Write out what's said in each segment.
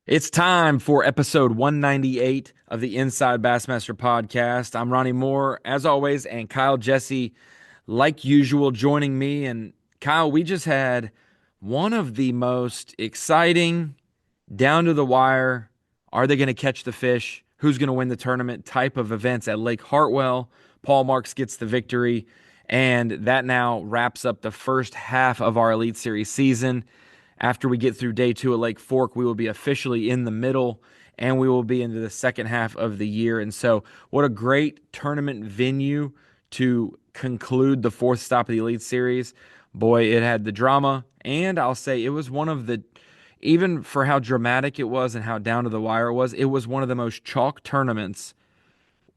It's time for episode 198 of the Inside Bassmaster Podcast. I'm Ronnie Moore, as always, and Kyle Jessie, like usual, joining me. And Kyle, we just had one of the most exciting, down to the wire, are they going to catch the fish? Who's going to win the tournament type of events at Lake Hartwell. Paul Marks gets the victory. And that now wraps up the first half of our Elite Series season. After we get through day two at Lake Fork, we will be officially in the middle and we will be into the second half of the year. And so, what a great tournament venue to conclude the fourth stop of the Elite Series. Boy, it had the drama, and I'll say it was one of the, even for how dramatic it was and how down to the wire it was one of the most chalk tournaments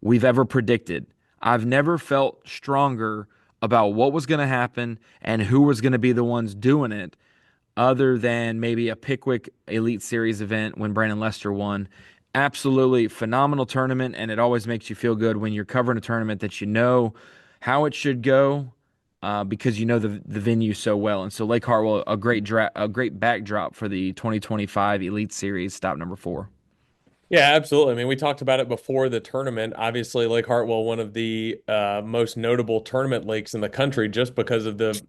we've ever predicted. I've never felt stronger about what was going to happen and who was going to be the ones doing it other than maybe a Pickwick Elite Series event when Brandon Lester won. Absolutely phenomenal tournament, and it always makes you feel good when you're covering a tournament that you know how it should go because you know the venue so well. And so Lake Hartwell, a great backdrop for the 2025 Elite Series stop number 4. Yeah, absolutely. I mean, we talked about it before the tournament. Obviously, Lake Hartwell, one of the most notable tournament lakes in the country, just because of the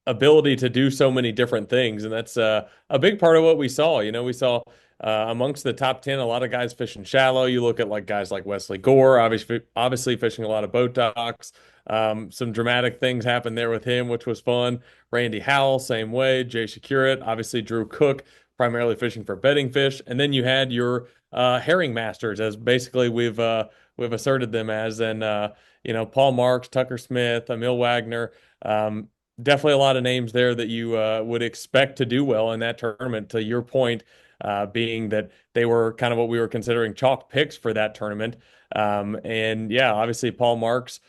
ability to do so many different things, and that's a big part of what we saw. We saw amongst the top 10 a lot of guys fishing shallow. You look at like guys like Wesley Gore, obviously fishing a lot of boat docks. Some dramatic things happened there with him, which was fun. Randy Howell, same way. Jay Shakurat, obviously Drew Cook, primarily fishing for bedding fish, and then you had your herring masters, as basically we've asserted them as, and Paul Marks, Tucker Smith, Emil Wagner. Definitely a lot of names there that you would expect to do well in that tournament. To your point, being that they were kind of what we were considering chalk picks for that tournament. And yeah, obviously Paul Marks,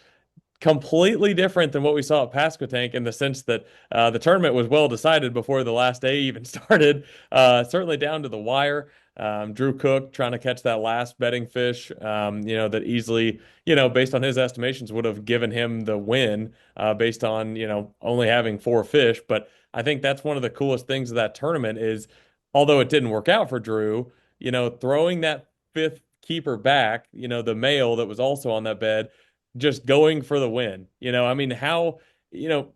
completely different than what we saw at Pasquotank in the sense that the tournament was well decided before the last day even started, certainly down to the wire. Drew Cook trying to catch that last betting fish, that easily, based on his estimations, would have given him the win based on, only having 4 fish. But I think that's one of the coolest things of that tournament is, although it didn't work out for Drew, throwing that fifth keeper back, the male that was also on that bed, just going for the win. I mean, how, you know,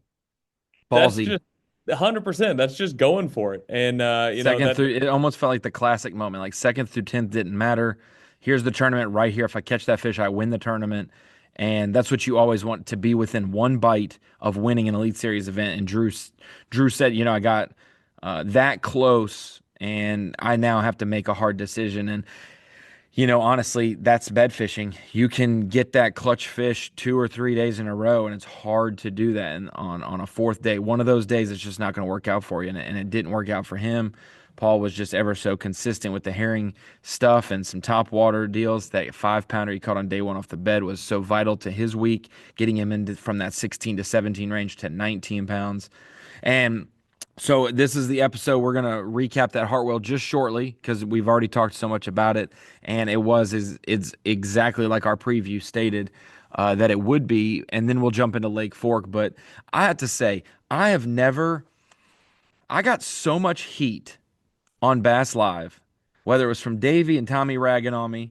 that's Ballsy. just 100%. That's just going for it. And, Second through, it almost felt like the classic moment. Like second through 10th didn't matter. Here's the tournament right here. If I catch that fish, I win the tournament. And that's what you always want to be within one bite of winning an Elite Series event. And Drew said, I got that close, and I now have to make a hard decision. And honestly, that's bed fishing. You can get that clutch fish 2 or 3 days in a row, and it's hard to do that on a fourth day. One of those days, it's just not going to work out for you, and it didn't work out for him. Paul was just ever so consistent with the herring stuff and some top water deals. That 5 pounder he caught on day one off the bed was so vital to his week, getting him into from that 16 to 17 range to 19 pounds. And so this is the episode. We're gonna recap that Hartwell just shortly because we've already talked so much about it, and it's exactly like our preview stated that it would be, and then we'll jump into Lake Fork. But I have to say, I got so much heat on Bass Live, whether it was from Davey and Tommy ragging on me,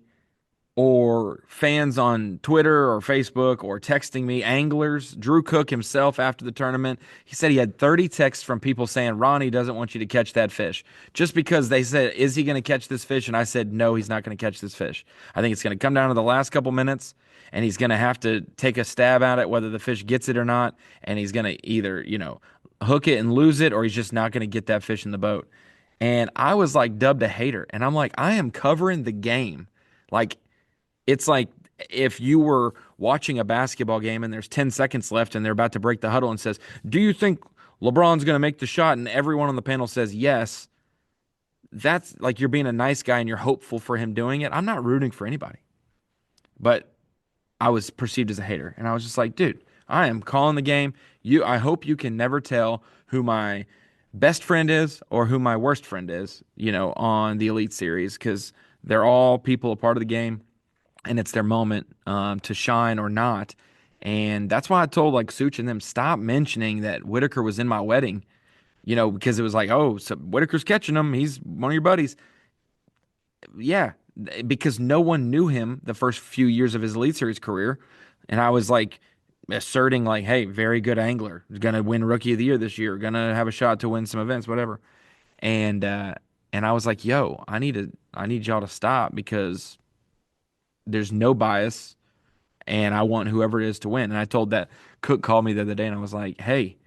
or fans on Twitter or Facebook or texting me, anglers. Drew Cook himself after the tournament, he said he had 30 texts from people saying Ronnie doesn't want you to catch that fish. Just because they said, is he going to catch this fish? And I said, no, he's not going to catch this fish. I think it's going to come down to the last couple minutes, and he's going to have to take a stab at it, whether the fish gets it or not. And he's going to either, hook it and lose it, or he's just not going to get that fish in the boat. And I was like dubbed a hater. And I'm like, I am covering the game. Like, it's like if you were watching a basketball game and there's 10 seconds left and they're about to break the huddle and says, "Do you think LeBron's going to make the shot?" And everyone on the panel says yes. That's like you're being a nice guy and you're hopeful for him doing it. I'm not rooting for anybody. But I was perceived as a hater. And I was just like, dude, I am calling the game. I hope you can never tell who my best friend is or who my worst friend is, on the Elite Series because they're all people a part of the game and it's their moment to shine or not. And that's why I told like Such and them, stop mentioning that Whitaker was in my wedding, because it was like, oh, so Whitaker's catching him. He's one of your buddies. yeah, because no one knew him the first few years of his Elite Series career, and I was like asserting like, hey, very good angler, gonna win Rookie of the Year this year, gonna have a shot to win some events, whatever. And and I was like, yo, I need y'all to stop because there's no bias, and I want whoever it is to win. And I told that Cook called me the other day, and I was like, hey,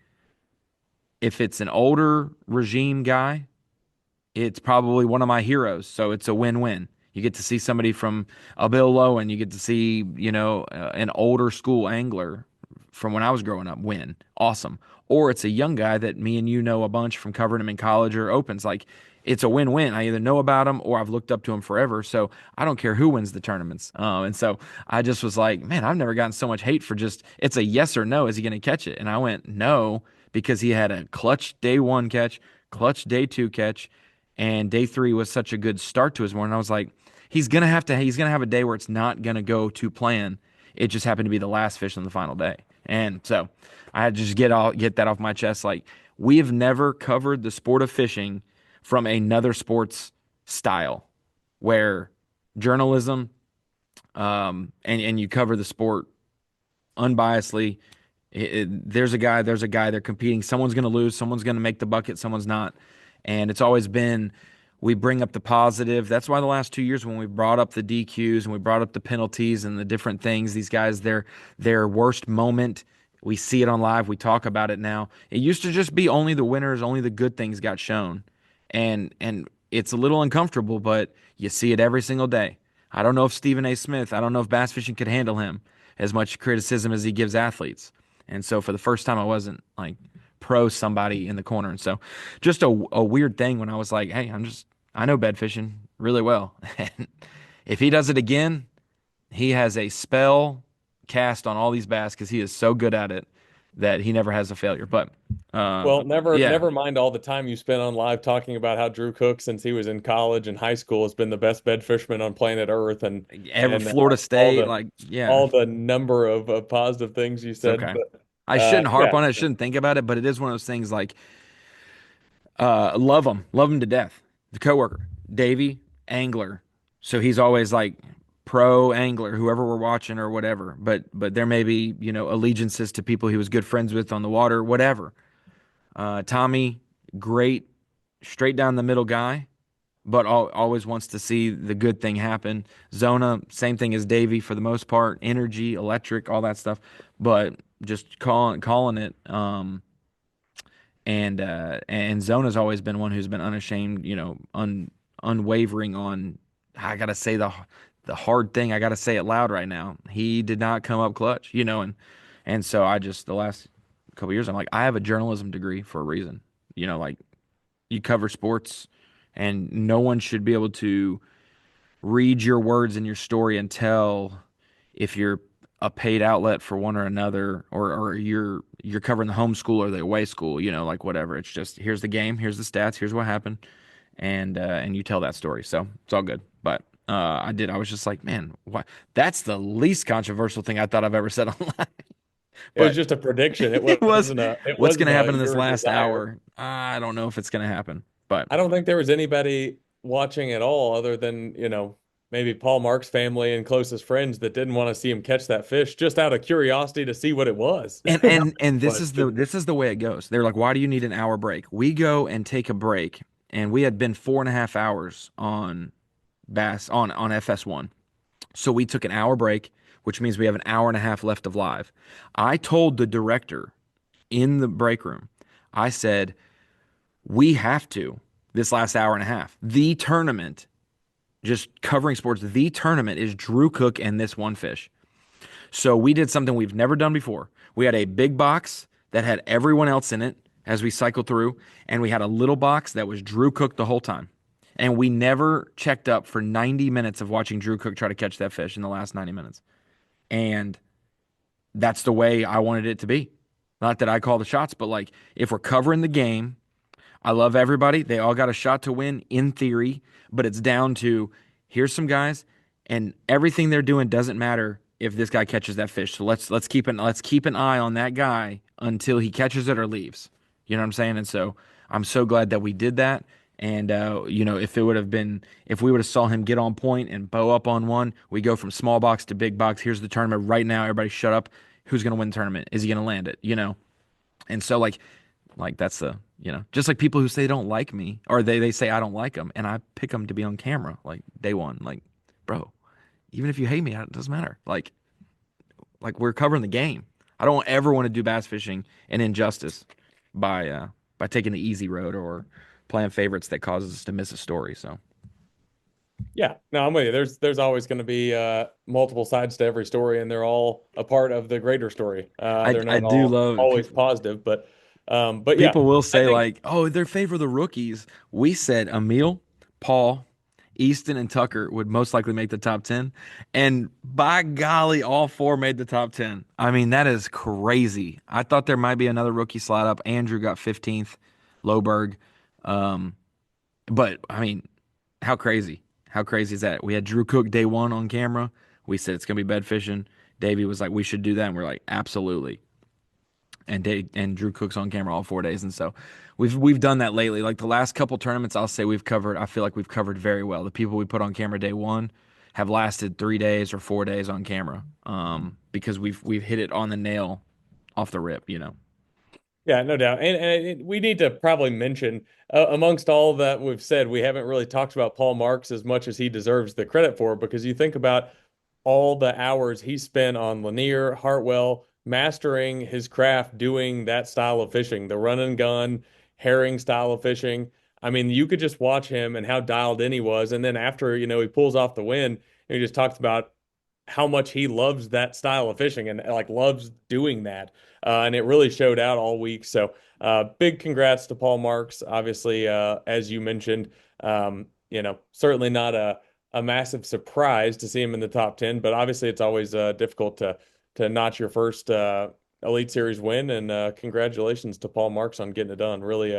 if it's an older regime guy, it's probably one of my heroes. So it's a win-win. You get to see somebody from a Bill Low, and you get to see, an older school angler from when I was growing up win. Awesome. Or it's a young guy that me and you know a bunch from covering him in college or opens. Like, it's a win-win. I either know about him or I've looked up to him forever. So I don't care who wins the tournaments. And so I just was like, man, I've never gotten so much hate for just, it's a yes or no. Is he going to catch it? And I went, no, because he had a clutch day one catch, clutch day two catch, and day three was such a good start to his morning. I was like, he's gonna have a day where it's not gonna go to plan. It just happened to be the last fish on the final day, and so I had to just get that off my chest. Like, we have never covered the sport of fishing from another sports style, where journalism, and you cover the sport unbiasedly. There's a guy, they're competing. Someone's going to lose, someone's going to make the bucket, someone's not. And it's always been, we bring up the positive. That's why the last 2 years when we brought up the DQs and we brought up the penalties and the different things, these guys, their worst moment, we see it on live. We talk about it now. It used to just be only the winners, only the good things got shown. And it's a little uncomfortable, but you see it every single day. I don't know if Stephen A. Smith, I don't know if bass fishing could handle him as much criticism as he gives athletes. And so for the first time, I wasn't like pro somebody in the corner. And so just a weird thing when I was like, hey, I know bed fishing really well. And if he does it again, he has a spell cast on all these bass because he is so good at it that he never has a failure. But Well, never yeah, never mind all the time you spent on live talking about how Drew Cook, since he was in college and high school, has been the best bed fisherman on planet Earth, ever and Florida all State, like, yeah, all the number of positive things you it's said. okay. But I shouldn't harp yeah, on it. I shouldn't think about it, but it is one of those things like, love him to death. The coworker, Davey, angler. So he's always like pro angler, whoever we're watching or whatever. But there may be, allegiances to people he was good friends with on the water, whatever. Tommy, great, straight down the middle guy, but always wants to see the good thing happen. Zona, same thing as Davey for the most part, energy, electric, all that stuff, but just calling it. And Zona's always been one who's been unashamed, unwavering on. I gotta say the hard thing. I gotta say it loud right now. He did not come up clutch, and so I just the last couple years I'm like, I have a journalism degree for a reason. Like, you cover sports, and no one should be able to read your words in your story and tell if you're a paid outlet for one or another, or you're covering the home school or the away school, like whatever. It's just, here's the game, here's the stats, here's what happened, and you tell that story. So it's all good. But I was just like, man, what? That's the least controversial thing I thought I've ever said online. it was But just a prediction. it was, It what's going wasn't to happen in this your last desire. hour? I don't know if it's going to happen, but I don't think there was anybody watching at all other than, maybe Paul Mark's family and closest friends that didn't want to see him catch that fish just out of curiosity to see what it was. and this But is the way it goes. They're like, why do you need an hour break? We go and take a break, and we had been 4.5 hours on Bass on FS1. So we took an hour break, which means we have an hour and a half left of live. I told the director in the break room, I said, we have to, this last hour and a half. The tournament, just covering sports, the tournament is Drew Cook and this one fish. So we did something we've never done before. We had a big box that had everyone else in it as we cycled through, and we had a little box that was Drew Cook the whole time. And we never checked up for 90 minutes of watching Drew Cook try to catch that fish in the last 90 minutes. And that's the way I wanted it to be. Not that I call the shots, but like, if we're covering the game, I love everybody. They all got a shot to win in theory, but it's down to, here's some guys, and everything they're doing doesn't matter if this guy catches that fish. So let's keep an eye on that guy until he catches it or leaves. You know what I'm saying? And so I'm so glad that we did that. And if we would have saw him get on point and bow up on one, we go from small box to big box. Here's the tournament right now. Everybody shut up. Who's going to win the tournament? Is he going to land it? And so like that's just like people who say they don't like me or they say I don't like them and I pick them to be on camera like day one. Like, bro, even if you hate me, it doesn't matter. Like we're covering the game. I don't ever want to do bass fishing and injustice by taking the easy road or playing favorites that causes us to miss a story. So Yeah, no, I'm with you. There's always going to be multiple sides to every story, and they're all a part of the greater story. I They're I not do all love it. always positive, but yeah, People will I say think like, "Oh, they're favor the rookies." We said Emil, Paul, Easton, and Tucker would most likely make the top 10, and by golly, all four made the top 10. I mean, that is crazy. I thought there might be another rookie slide up. Andrew got 15th, Loberg, um, but I mean, how crazy? How crazy is that? We had Drew Cook day one on camera. We said it's gonna be bed fishing. Davey was like, "We should do that," and we're like, "Absolutely." And Drew Cook's on camera all 4 days, and so we've done that lately. Like the last couple tournaments, I'll say we've covered. I feel like we've covered very well. The people we put on camera day one have lasted 3 days or 4 days on camera, because we've hit it on the nail off the rip. yeah, no doubt. And we need to probably mention, amongst all that we've said, we haven't really talked about Paul Marks as much as he deserves the credit for, because you think about all the hours he spent on Lanier, Hartwell, mastering his craft, doing that style of fishing, the run and gun, herring style of fishing. I mean, you could just watch him and how dialed in he was. And then after, he pulls off the win, and he just talks about how much he loves that style of fishing and like loves doing that. And it really showed out all week. So big congrats to Paul Marks. Obviously, as you mentioned, certainly not a massive surprise to see him in the top 10, but obviously it's always difficult to notch your first Elite Series win. And congratulations to Paul Marks on getting it done. Really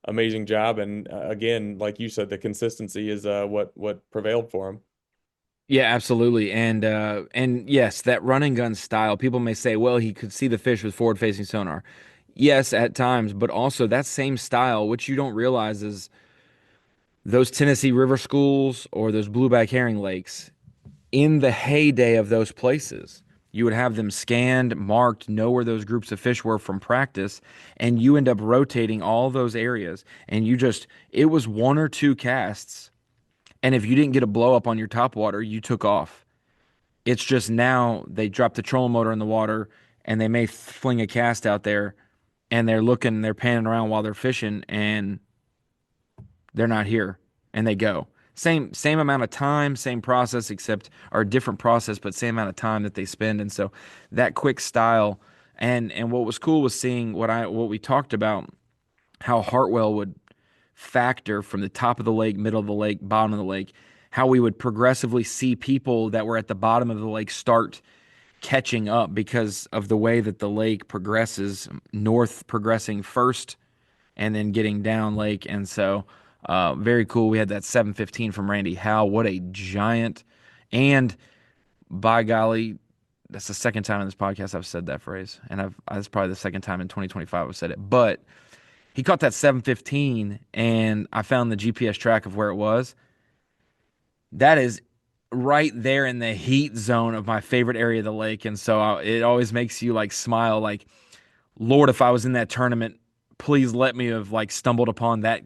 amazing job. And again, like you said, the consistency is what prevailed for him. Yeah, absolutely. And yes, that run and gun style, people may say, well, he could see the fish with forward facing sonar. Yes, at times, but also that same style, which you don't realize is those Tennessee River schools or those blueback herring lakes in the heyday of those places. You would have them scanned, marked, know where those groups of fish were from practice, and you end up rotating all those areas. And it was one or two casts. And if you didn't get a blow up on your top water, you took off. It's just now they drop the trolling motor in the water and they may fling a cast out there and they're panning around while they're fishing and they're not here and they go. Same amount of time, same process, except or different process, but same amount of time that they spend. And so that quick style and what was cool was seeing what we talked about, how Hartwell would factor from the top of the lake, middle of the lake, bottom of the lake, how we would progressively see people that were at the bottom of the lake start catching up because of the way that the lake progresses, north progressing first and then getting down lake. And so, very cool. We had that 715 from Randy Howe. What a giant. And by golly, that's the second time in this podcast I've said that phrase. And that's probably the second time in 2025 I've said it. But he caught that 715 and I found the GPS track of where it was. That is right there in the heat zone of my favorite area of the lake. And so it always makes you like smile, like, Lord, if I was in that tournament, please let me have like stumbled upon that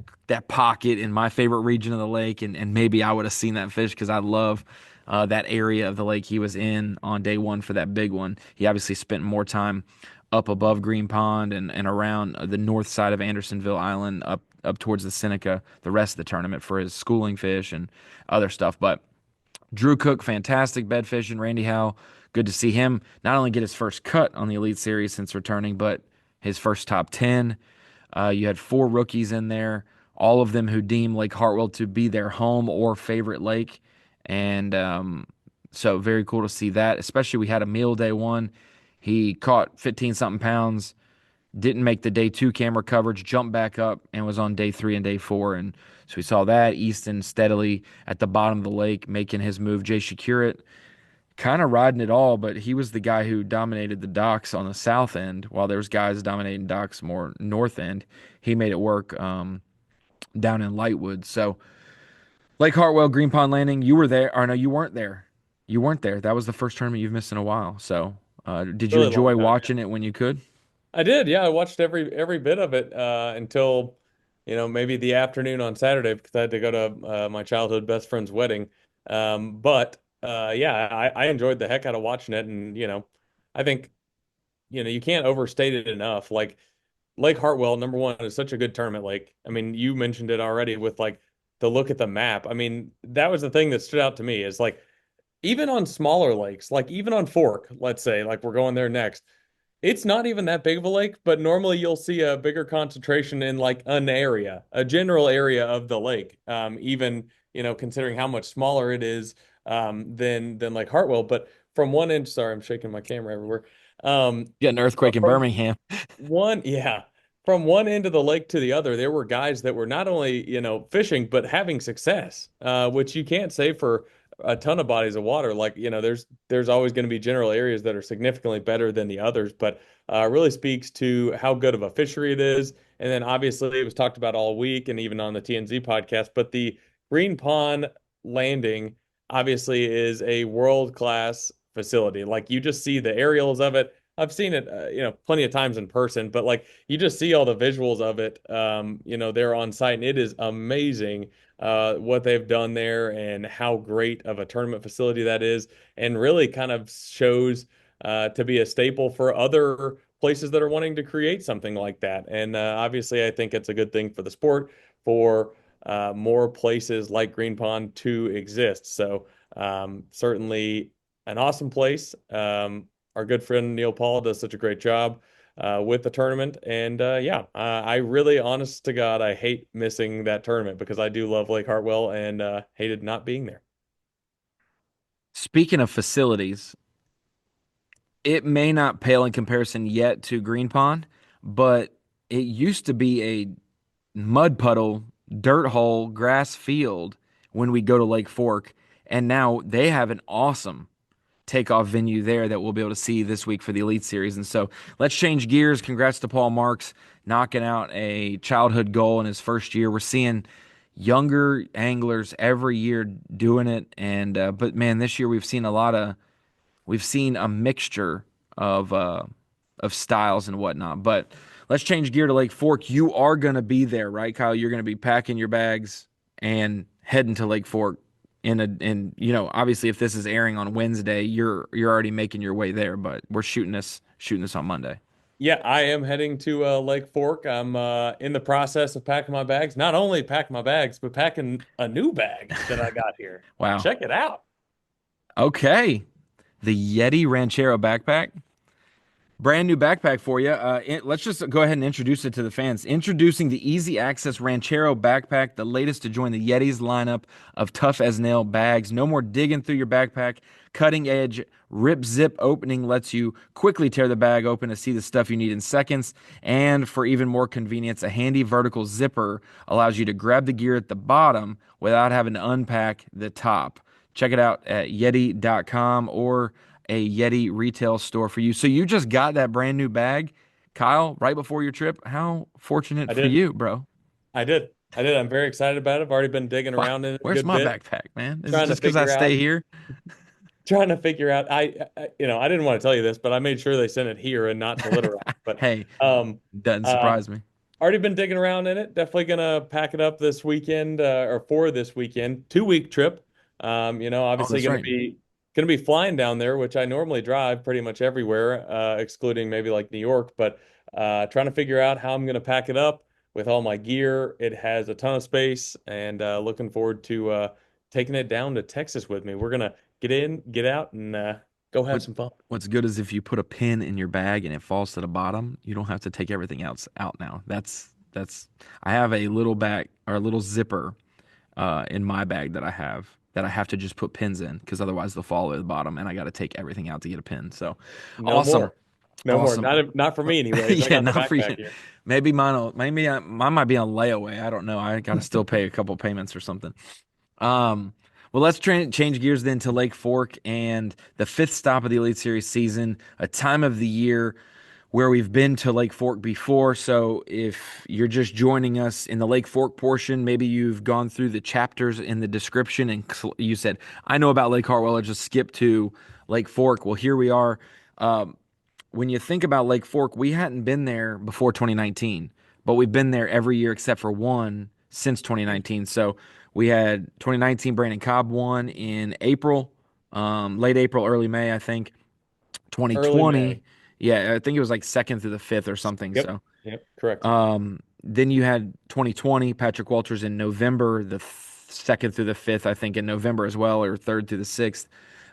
pocket in my favorite region of the lake, and maybe I would have seen that fish because I love that area of the lake he was in on day one for that big one. He obviously spent more time up above Green Pond and around the north side of Andersonville Island, up towards the Seneca, the rest of the tournament for his schooling fish and other stuff. But Drew Cook, fantastic bed fishing. Randy Howe, good to see him not only get his first cut on the Elite Series since returning, but his first top 10. You had four rookies in there, all of them who deem Lake Hartwell to be their home or favorite lake. And so very cool to see that, especially we had a meal day one. He caught 15 something pounds, didn't make the day two camera coverage, jumped back up and was on day three and day four. And so we saw that. Easton steadily at the bottom of the lake making his move. Jay Shakurit kind of riding it all, but he was the guy who dominated the docks on the south end while there was guys dominating docks more north end. He made it work. down in Lightwood. So Lake Hartwell, Green Pond Landing, you were there. Or no, you weren't there. You weren't there. That was the first tournament you've missed in a while. So did you Really long enjoy time. watching it when you could? I did, yeah. I watched every bit of it until, maybe the afternoon on Saturday because I had to go to my childhood best friend's wedding. But yeah, I enjoyed the heck out of watching it, and I think you can't overstate it enough. Like Lake Hartwell, number one, is such a good tournament lake. I mean, you mentioned it already with like the look at the map. I mean, that was the thing that stood out to me is like even on smaller lakes, like even on Fork, let's say, like we're going there next. It's not even that big of a lake, but normally you'll see a bigger concentration in like an area, a general area of the lake. Even, considering how much smaller it is than like Hartwell. But from one end, sorry, I'm shaking my camera everywhere. Get an earthquake in From Birmingham. yeah, from one end of the lake to the other, there were guys that were not only, fishing, but having success, which you can't say for a ton of bodies of water. Like, there's always going to be general areas that are significantly better than the others, but really speaks to how good of a fishery it is. And then obviously it was talked about all week and even on the TNZ podcast, but the Green Pond landing obviously is a world-class facility. Like you just see the aerials of it. I've seen it, plenty of times in person, but like you just see all the visuals of it, there on site, and it is amazing what they've done there and how great of a tournament facility that is, and really kind of shows to be a staple for other places that are wanting to create something like that. And obviously, I think it's a good thing for the sport for more places like Green Pond to exist. So certainly an awesome place. Our good friend Neil Paul does such a great job with the tournament. And yeah, I really, honest to God, I hate missing that tournament because I do love Lake Hartwell and hated not being there. Speaking of facilities, it may not pale in comparison yet to Green Pond, but it used to be a mud puddle, dirt hole, grass field when we go to Lake Fork. And now they have an awesome takeoff venue there that we'll be able to see this week for the Elite Series. And so let's change gears. Congrats to Paul Marks knocking out a childhood goal in his first year. We're seeing younger anglers every year doing it. And, but man, this year we've seen a mixture of styles and whatnot. But let's change gear to Lake Fork. You are going to be there, right, Kyle? You're going to be packing your bags and heading to Lake Fork. Obviously, if this is airing on Wednesday, you're already making your way there. But we're shooting this on Monday. Yeah, I am heading to Lake Fork. I'm in the process of packing my bags. Not only packing my bags, but packing a new bag that I got here. Wow. Check it out. Okay, the Yeti Ranchero backpack. Brand new backpack for you. Let's just go ahead and introduce it to the fans. Introducing the Easy Access Ranchero backpack, the latest to join the Yeti's lineup of tough as nail bags. No more digging through your backpack. Cutting edge rip zip opening lets you quickly tear the bag open to see the stuff you need in seconds. And for even more convenience, a handy vertical zipper allows you to grab the gear at the bottom without having to unpack the top. Check it out at yeti.com or a Yeti retail store for you. So you just got that brand new bag, Kyle, right before your trip. How fortunate I for did. you, bro. I did. I did. I'm very excited about it. I've already been digging Wow. around in it a Where's good my bit, backpack, man? Is it trying to just because I figure stay out here? trying to figure out I didn't want to tell you this, but I made sure they sent it here and not to Little Rock. But Hey, um doesn't uh surprise me. already been digging around in it. Definitely gonna pack it up this weekend or for this weekend. 2 week trip. Oh, Obviously that's right. gonna be flying down there, which I normally drive pretty much everywhere, excluding maybe like New York, but trying to figure out how I'm gonna pack it up with all my gear. It has a ton of space and looking forward to taking it down to Texas with me. We're gonna get in, get out, and go have What some fun. what's good is if you put a pin in your bag and it falls to the bottom, you don't have to take everything else out now. That's I have a little bag or a little zipper in my bag that I have to just put pins in because otherwise they'll fall at the bottom and I got to take everything out to get a pin. So No awesome. more. No more. Awesome. Not for me anyways. I Yeah, got the not for backpack you. here. Mine might be on layaway. I don't know. I got to still pay a couple payments or something. Um, well, let's change gears then to Lake Fork and the fifth stop of the Elite Series season, a time of the year where we've been to Lake Fork before. So if you're just joining us in the Lake Fork portion, maybe you've gone through the chapters in the description and you said, I know about Lake Hartwell, I just skip to Lake Fork. Well, here we are. Um, when you think about Lake Fork, we hadn't been there before 2019, but we've been there every year except for one since 2019. So we had 2019 Brandon Cobb won in April, late April, early May, I think. Early May. 2020, yeah, I think it was like second through the fifth or something. Yep. So Yep. Correct. then you had 2020 Patrick Walters in November, the second through the fifth, I think in November as well, or third through the sixth.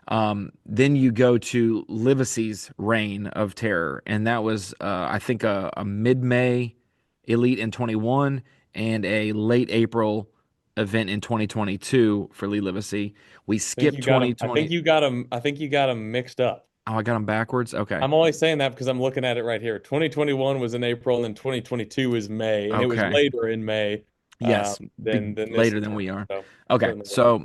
Then you go to Livesey's reign of terror, and that was I think a mid-May elite in 21 and a late April event in 2022 for Lee Livesey. We I think skipped you got them. I think 2020. you got them. I think you got them mixed up. Oh, I got them backwards. Okay. I'm only saying that because I'm looking at it right here. 2021 was in April, and then 2022 was May, and it was Okay. later in May Yes, than this later than we tournament. are. So Okay, certainly was. so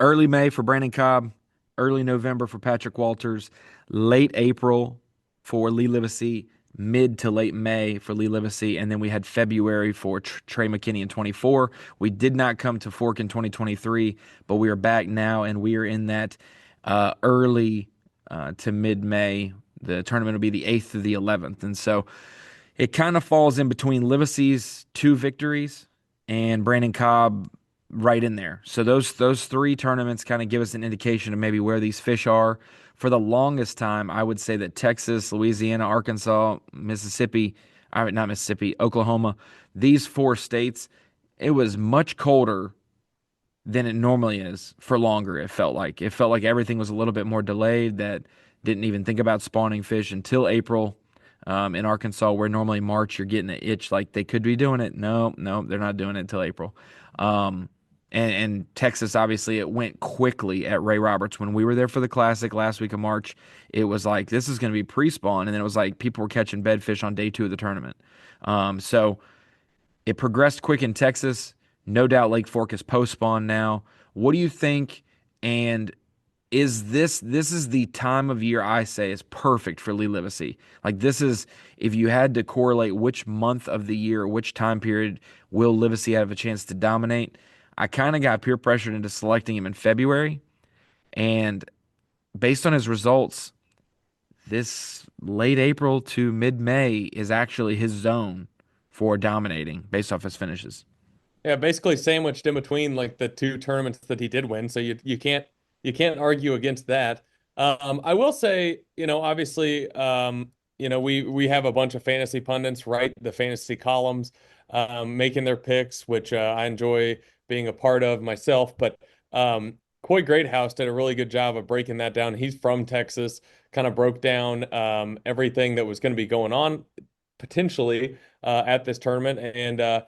early May for Brandon Cobb, early November for Patrick Walters, late April for Lee Livesey, mid to late May for Lee Livesey, and then we had February for Trey McKinney in 24. We did not come to Fork in 2023, but we are back now, and we are in that early to mid May. The tournament will be the 8th through the 11th, and so it kind of falls in between Livesey's two victories and Brandon Cobb right in there. So those three tournaments kind of give us an indication of maybe where these fish are. For the longest time, I would say that Texas, Louisiana, Arkansas, Mississippi, not Mississippi, Oklahoma, these four states, it was much colder than it normally is for longer. It felt like everything was a little bit more delayed. That didn't even think about spawning fish until April. In Arkansas, where normally March you're getting an itch like they could be doing it. No, no, they're not doing it until April. Um, and Texas, obviously, it went quickly at Ray Roberts. When we were there for the Classic last week of March, it was like this is going to be pre-spawn, and then it was like people were catching bedfish on day two of the tournament. So it progressed quick in Texas. No doubt Lake Fork is post spawn now. What do you think? And is this is the time of year I say is perfect for Lee Livesey. Like this is if you had to correlate which month of the year, which time period will Livesey have a chance to dominate. I kind of got peer pressured into selecting him in February, and based on his results, this late April to mid May is actually his zone for dominating based off his finishes. Yeah, basically sandwiched in between like the two tournaments that he did win. So you can't argue against that. I will say, obviously, we have a bunch of fantasy pundits write the fantasy columns, making their picks, which I enjoy being a part of myself. But Coy Greathouse did a really good job of breaking that down. He's from Texas, kind of broke down everything that was going to be going on potentially at this tournament, and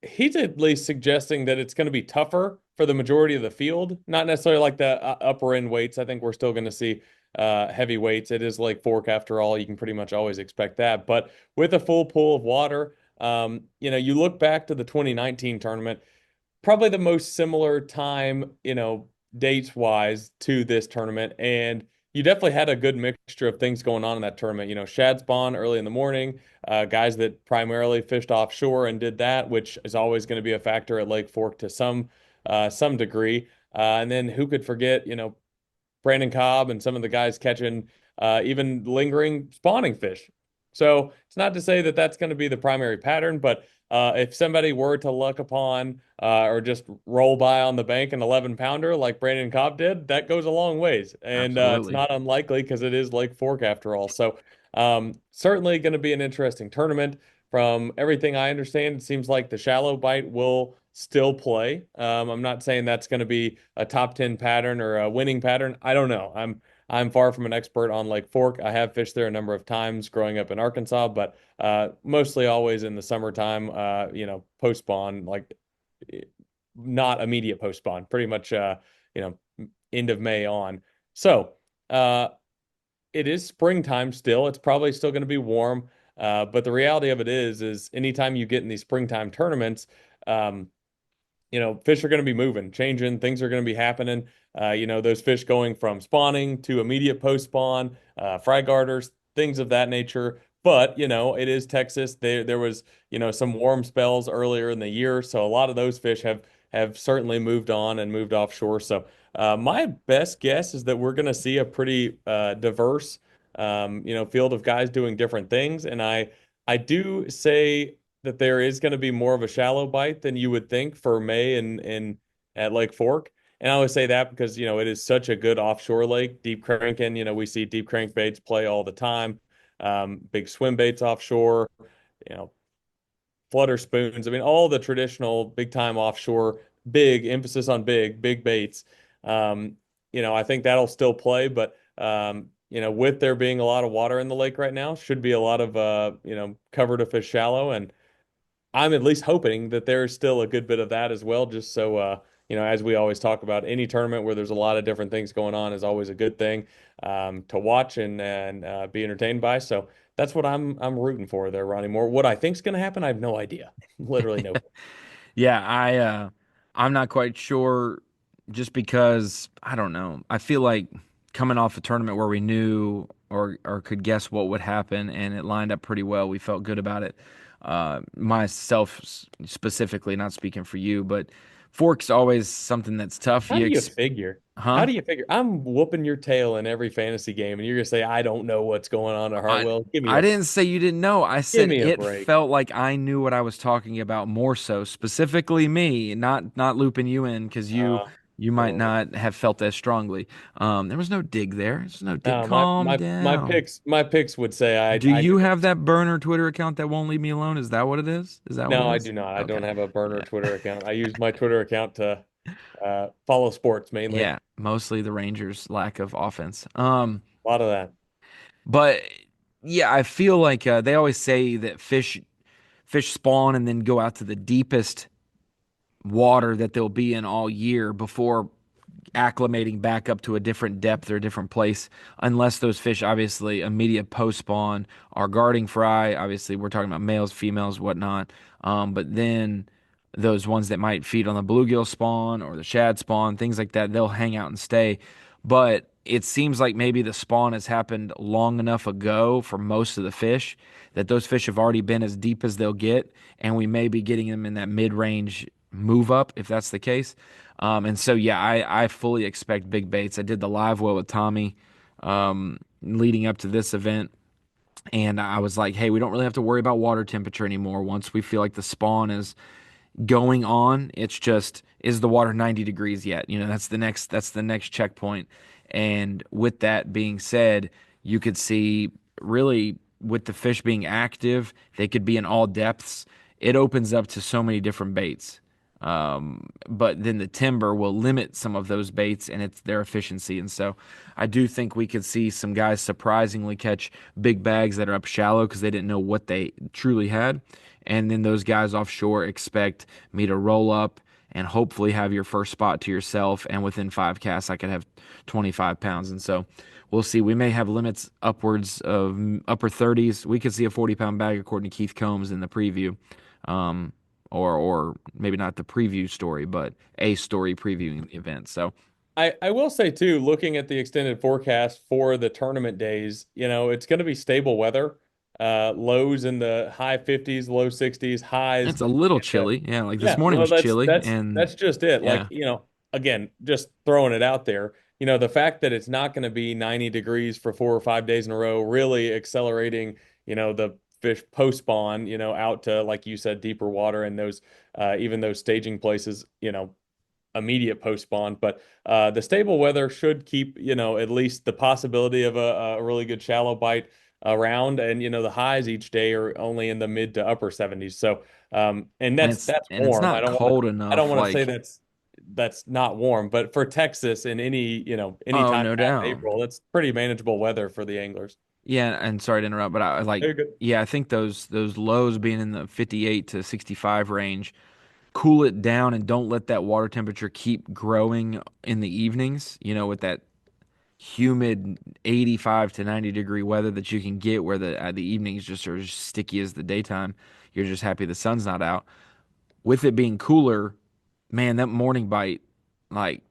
he's at least suggesting that it's going to be tougher for the majority of the field, not necessarily like the upper end weights. I think we're still going to see heavy weights. It is like Fork after all. You can pretty much always expect that. But with a full pool of water, you look back to the 2019 tournament, probably the most similar time, dates wise to this tournament. And you definitely had a good mixture of things going on in that tournament. Shad spawn early in the morning, guys that primarily fished offshore and did that, which is always going to be a factor at Lake Fork to some degree. And then who could forget, Brandon Cobb and some of the guys catching even lingering spawning fish. So it's not to say that that's going to be the primary pattern, but if somebody were to luck upon or just roll by on the bank an 11 pounder like Brandon Cobb did, that goes a long ways. And it's Absolutely. not unlikely because it is Lake Fork after all. So certainly going to be an interesting tournament. From everything I understand, it seems like the shallow bite will still play. I'm not saying that's going to be a top 10 pattern or a winning pattern. I don't know. I'm far from an expert on Lake Fork. I have fished there a number of times growing up in Arkansas, but mostly always in the summertime, post spawn, like not immediate post spawn, pretty much, you know, end of May on. So uh, it is springtime still. It's probably still going to be warm. But the reality of it is anytime you get in these springtime tournaments, um, fish are going to be moving, changing, things are going to be happening. Those fish going from spawning to immediate post spawn, fry garters, things of that nature. But, it is Texas. There was, some warm spells earlier in the year, so a lot of those fish have certainly moved on and moved offshore. So, my best guess is that we're going to see a pretty diverse, field of guys doing different things. And I do say that there is going to be more of a shallow bite than you would think for May and at Lake Fork. And I always say that because, it is such a good offshore lake, deep cranking. We see deep crankbaits play all the time, big swim baits offshore, you know, flutter spoons. I mean, all the traditional big time offshore, big emphasis on big baits. Um, I think that'll still play, but with there being a lot of water in the lake right now, should be a lot of cover to fish shallow. And I'm at least hoping that there's still a good bit of that as well, just so as we always talk about, any tournament where there's a lot of different things going on is always a good thing to watch and be entertained by. So that's what I'm rooting for there, Ronnie Moore. What I think's going to happen, I have no idea. Literally no. Yeah, I'm not quite sure just because I don't know. I feel like coming off a tournament where we knew or could guess what would happen and it lined up pretty well. We felt good about it. Myself specifically, not speaking for you, but fork's always something that's tough. How do you figure? How Huh? do you figure? I'm whooping your tail in every fantasy game, and you're gonna say I don't know what's going on at I Hartwell. I didn't say you didn't know. I Give said me a it break. felt like I knew what I was talking about more so, specifically me, not looping you in because you might Never mind. not have felt as strongly. There was no dig there. There's no dig. No, my Calm my my down. picks my picks would say Do I do you have not. that burner Twitter account that won't leave me alone? Is that what it is? Is that what No, it I is? do not. I Okay. don't have a burner Yeah. Twitter account. I use my Twitter account to follow sports mainly. Yeah. Mostly the Rangers' lack of offense. A lot of that. But yeah, I feel like they always say that fish spawn and then go out to the deepest water that they'll be in all year before acclimating back up to a different depth or a different place, unless those fish obviously immediate post spawn are guarding fry. Obviously, we're talking about males, females, whatnot. But then those ones that might feed on the bluegill spawn or the shad spawn, things like that, they'll hang out and stay. But it seems like maybe the spawn has happened long enough ago for most of the fish that those fish have already been as deep as they'll get, and we may be getting them in that mid-range move up if that's the case. And so, yeah, I fully expect big baits. I did the live well with Tommy leading up to this event. And I was like, hey, we don't really have to worry about water temperature anymore. Once we feel like the spawn is going on, it's just, is the water 90 degrees yet? That's the next checkpoint. And with that being said, you could see really with the fish being active, they could be in all depths. It opens up to so many different baits. But then the timber will limit some of those baits and it's their efficiency. And so I do think we could see some guys surprisingly catch big bags that are up shallow because they didn't know what they truly had. And then those guys offshore expect me to roll up and hopefully have your first spot to yourself. And within 5 casts, I could have 25 pounds. And so we'll see. We may have limits upwards of upper 30s. We could see a 40-pound bag according to Keith Combs in the preview. Um, or maybe not the preview story, but a story previewing the event. So I will say too, looking at the extended forecast for the tournament days, it's going to be stable weather. Lows in the high 50s, low 60s, highs. it's a little in the chilly. Yeah, like this Yeah, morning well, was that's chilly, that's and that's just it. Like, yeah, again, just throwing it out there. The fact that it's not going to be 90 degrees for 4 or 5 days in a row, really accelerating, the fish post spawn, out to, like you said, deeper water and those even those staging places, immediate post spawn. But the stable weather should keep, at least the possibility of a really good shallow bite around. And, the highs each day are only in the mid to upper 70s. So, and and that's it's warm. not cold I don't enough. want to say Like, that's not warm, but for Texas in any oh, time no past doubt. April, that's pretty manageable weather for the anglers. Yeah, and sorry to interrupt, but I like, Very good. yeah, I think those lows being in the 58 to 65 range, cool it down and don't let that water temperature keep growing in the evenings. With that humid 85 to 90-degree weather that you can get where the evenings just are as sticky as the daytime. You're just happy the sun's not out. With it being cooler, man, that morning bite, like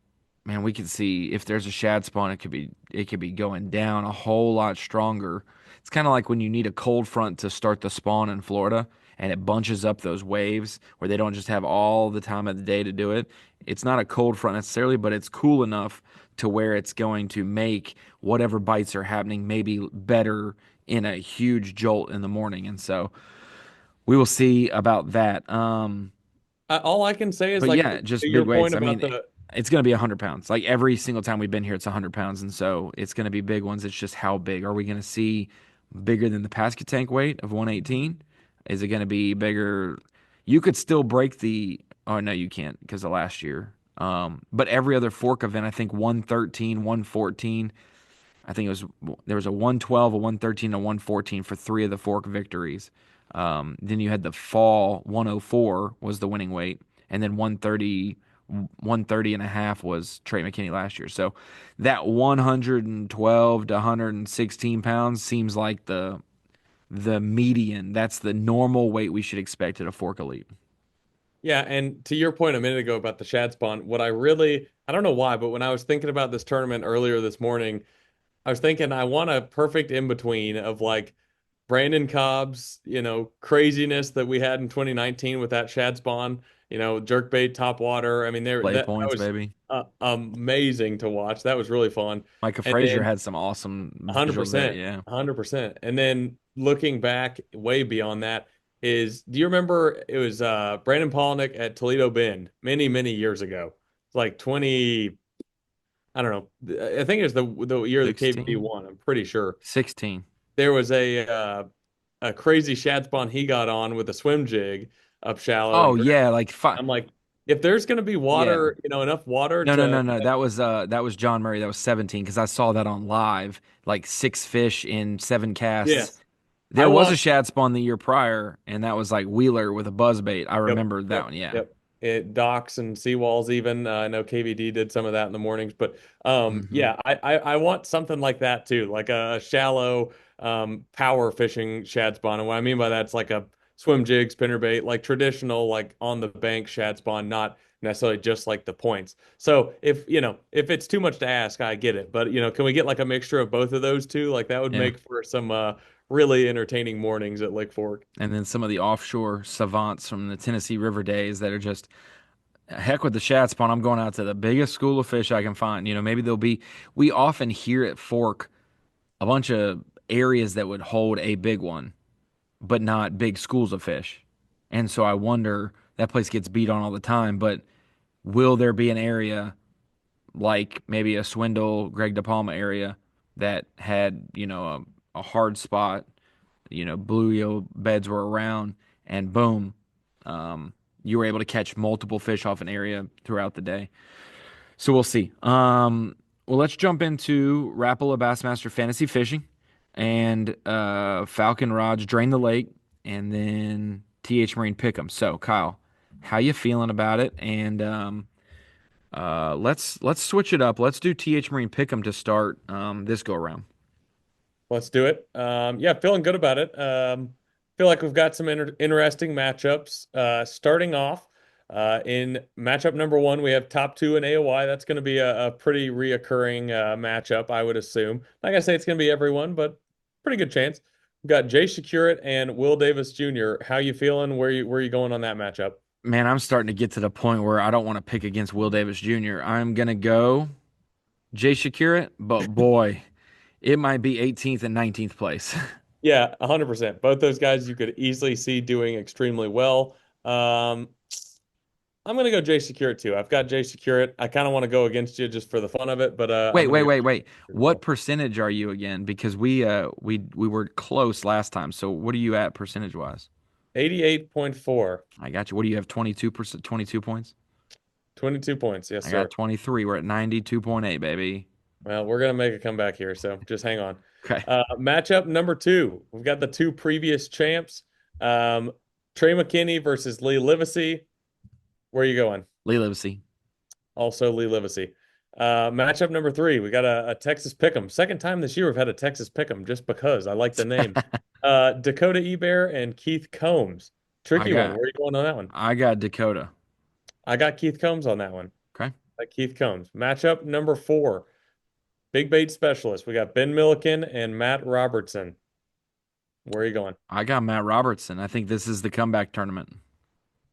man, we could see if there's a shad spawn, it could be going down a whole lot stronger. It's kind of like when you need a cold front to start the spawn in Florida and it bunches up those waves where they don't just have all the time of the day to do it. It's not a cold front necessarily, but it's cool enough to where it's going to make whatever bites are happening maybe better in a huge jolt in the morning. And so we will see about that. All I can say is But like yeah, just to big your point weights. I about mean, the it's going to be 100 pounds. Like every single time we've been here, it's 100 pounds. And so it's going to be big ones. It's just how big. Are we going to see bigger than the Pasca tank weight of 118? Is it going to be bigger? You could still break the, oh, no, you can't because of last year. But every other fork event, I think 113, 114. I think it was there was a 112, a 113, a 114 for three of the fork victories. Then you had the fall 104 was the winning weight, and then 130 and a half was Trey McKinney last year. So that 112 to 116 pounds seems like the median. That's the normal weight we should expect at a fork elite. Yeah, and to your point a minute ago about the shad spawn, what I don't know why, but when I was thinking about this tournament earlier this morning, I was thinking I want a perfect in between of like Brandon Cobb's, craziness that we had in 2019 with that shad spawn, jerkbait, top water. I mean, Play that points, was baby. amazing to watch. That was really fun. Micah And Frazier then had some awesome visuals there. 100%, Yeah, 100%. And then looking back way beyond that do you remember it was Brandon Palaniuk at Toledo Bend many, many years ago? It's like 20, I don't know. I think it was the year the KVD 16, won. I'm pretty sure. 16. There was a crazy shad spawn he got on with a swim jig up shallow Oh and yeah, like five. I'm like, if there's gonna be Yeah. water, enough water No, no, to no, no. That was John Murray. That was 17 because I saw that on live, like six fish in seven casts. yes, I There was a want shad spawn the year prior, and that was like Wheeler with a buzzbait. I Yep, remember that yep, one. Yeah. yep. It docks and seawalls even. I know KVD did some of that in the mornings, but Hmm. yeah, I want something like that too, like a shallow power fishing shad spawn. And what I mean by that, it's like a swim jig, spinner bait, like traditional, like on the bank shad spawn, not necessarily just like the points. So if it's too much to ask, I get it. But can we get like a mixture of both of those two? Like that would Yeah. make for some really entertaining mornings at Lake Fork. And then some of the offshore savants from the Tennessee River days that are just heck with the shad spawn. I'm going out to the biggest school of fish I can find. Maybe there'll be. We often hear at Fork a bunch of areas that would hold a big one, but not big schools of fish. And so I wonder that place gets beat on all the time, but will there be an area like maybe a Swindle, Greg DePalma area that had, a hard spot, bluegill beds were around and boom, you were able to catch multiple fish off an area throughout the day. So we'll see. Well, let's jump into Rapala Bassmaster Fantasy Fishing and Falcon Rods Drain the Lake and then TH Marine Pick'em. So, Kyle, how you feeling about it? And let's switch it up. Let's do TH Marine Pick'em to start this go around. Let's do it. Yeah, feeling good about it. Feel like we've got some interesting matchups. Starting off in matchup number one, we have top two in AOY. That's going to be a pretty reoccurring matchup, I would assume. Like I say, it's going to be everyone, but pretty good chance. We've got Jay Securit and Will Davis Jr. How you feeling? Where you going on that matchup? Man, I'm starting to get to the point where I don't want to pick against Will Davis Jr. I'm gonna go Jay Shakira, but boy, it might be 18th and 19th place. Yeah, 100%. Both those guys you could easily see doing extremely well. Um, I'm gonna go Jay Secure too. I've got Jay Secure. I kind of want to go against you just for the fun of it, but I'm Wait, gonna wait, go wait, wait. as What well. percentage are you again? Because we were close last time. So what are you at percentage wise? 88.4, I got you. What do you have? 22%, 22 points? 22 points. Yes, I got sir. 23. We're at 92.8, baby. Well, we're gonna make a comeback here, so just hang on. Okay. Matchup number two. We've got the two previous champs. Um, Trey McKinney versus Lee Livesey. Where are you going? Lee Livesey. Also Lee Livesey. Matchup number three, we got a Texas Pick'em. Second time this year we've had a Texas Pick'em just because I like the name. Dakota Ebear and Keith Combs. I Tricky one. got Where are you going on that one? I got Dakota. I got Keith Combs on that one. Okay. like Keith Combs. Matchup number 4, big bait specialist. We got Ben Milliken and Matt Robertson. Where are you going? I got Matt Robertson. I think this is the comeback tournament.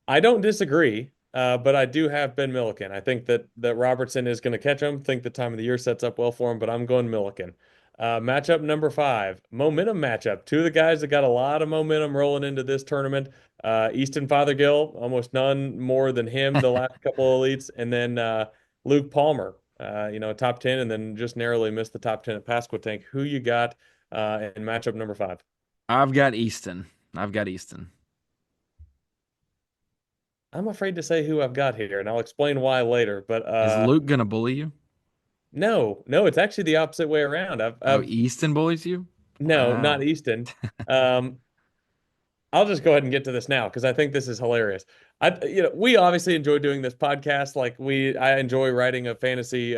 I don't disagree, but I do have Ben Milliken. I think that Robertson is going to catch him. Think the time of the year sets up well for him, but I'm going Milliken. Matchup number 5, momentum matchup. Two of the guys that got a lot of momentum rolling into this tournament. Easton Fothergill, almost none more than him the last couple of elites, and then Luke Palmer, top 10, and then just narrowly missed the top 10 at Pasquotank. Who you got in matchup number 5? I've got Easton. I've got Easton. I'm afraid to say who I've got here, and I'll explain why later. But Is Luke gonna bully you? no, no, it's actually the opposite way around. Oh, I've Easton bullies you? no, Wow. not Easton. Um, I'll just go ahead and get to this now because I think this is hilarious. We obviously enjoy doing this podcast. I enjoy writing a fantasy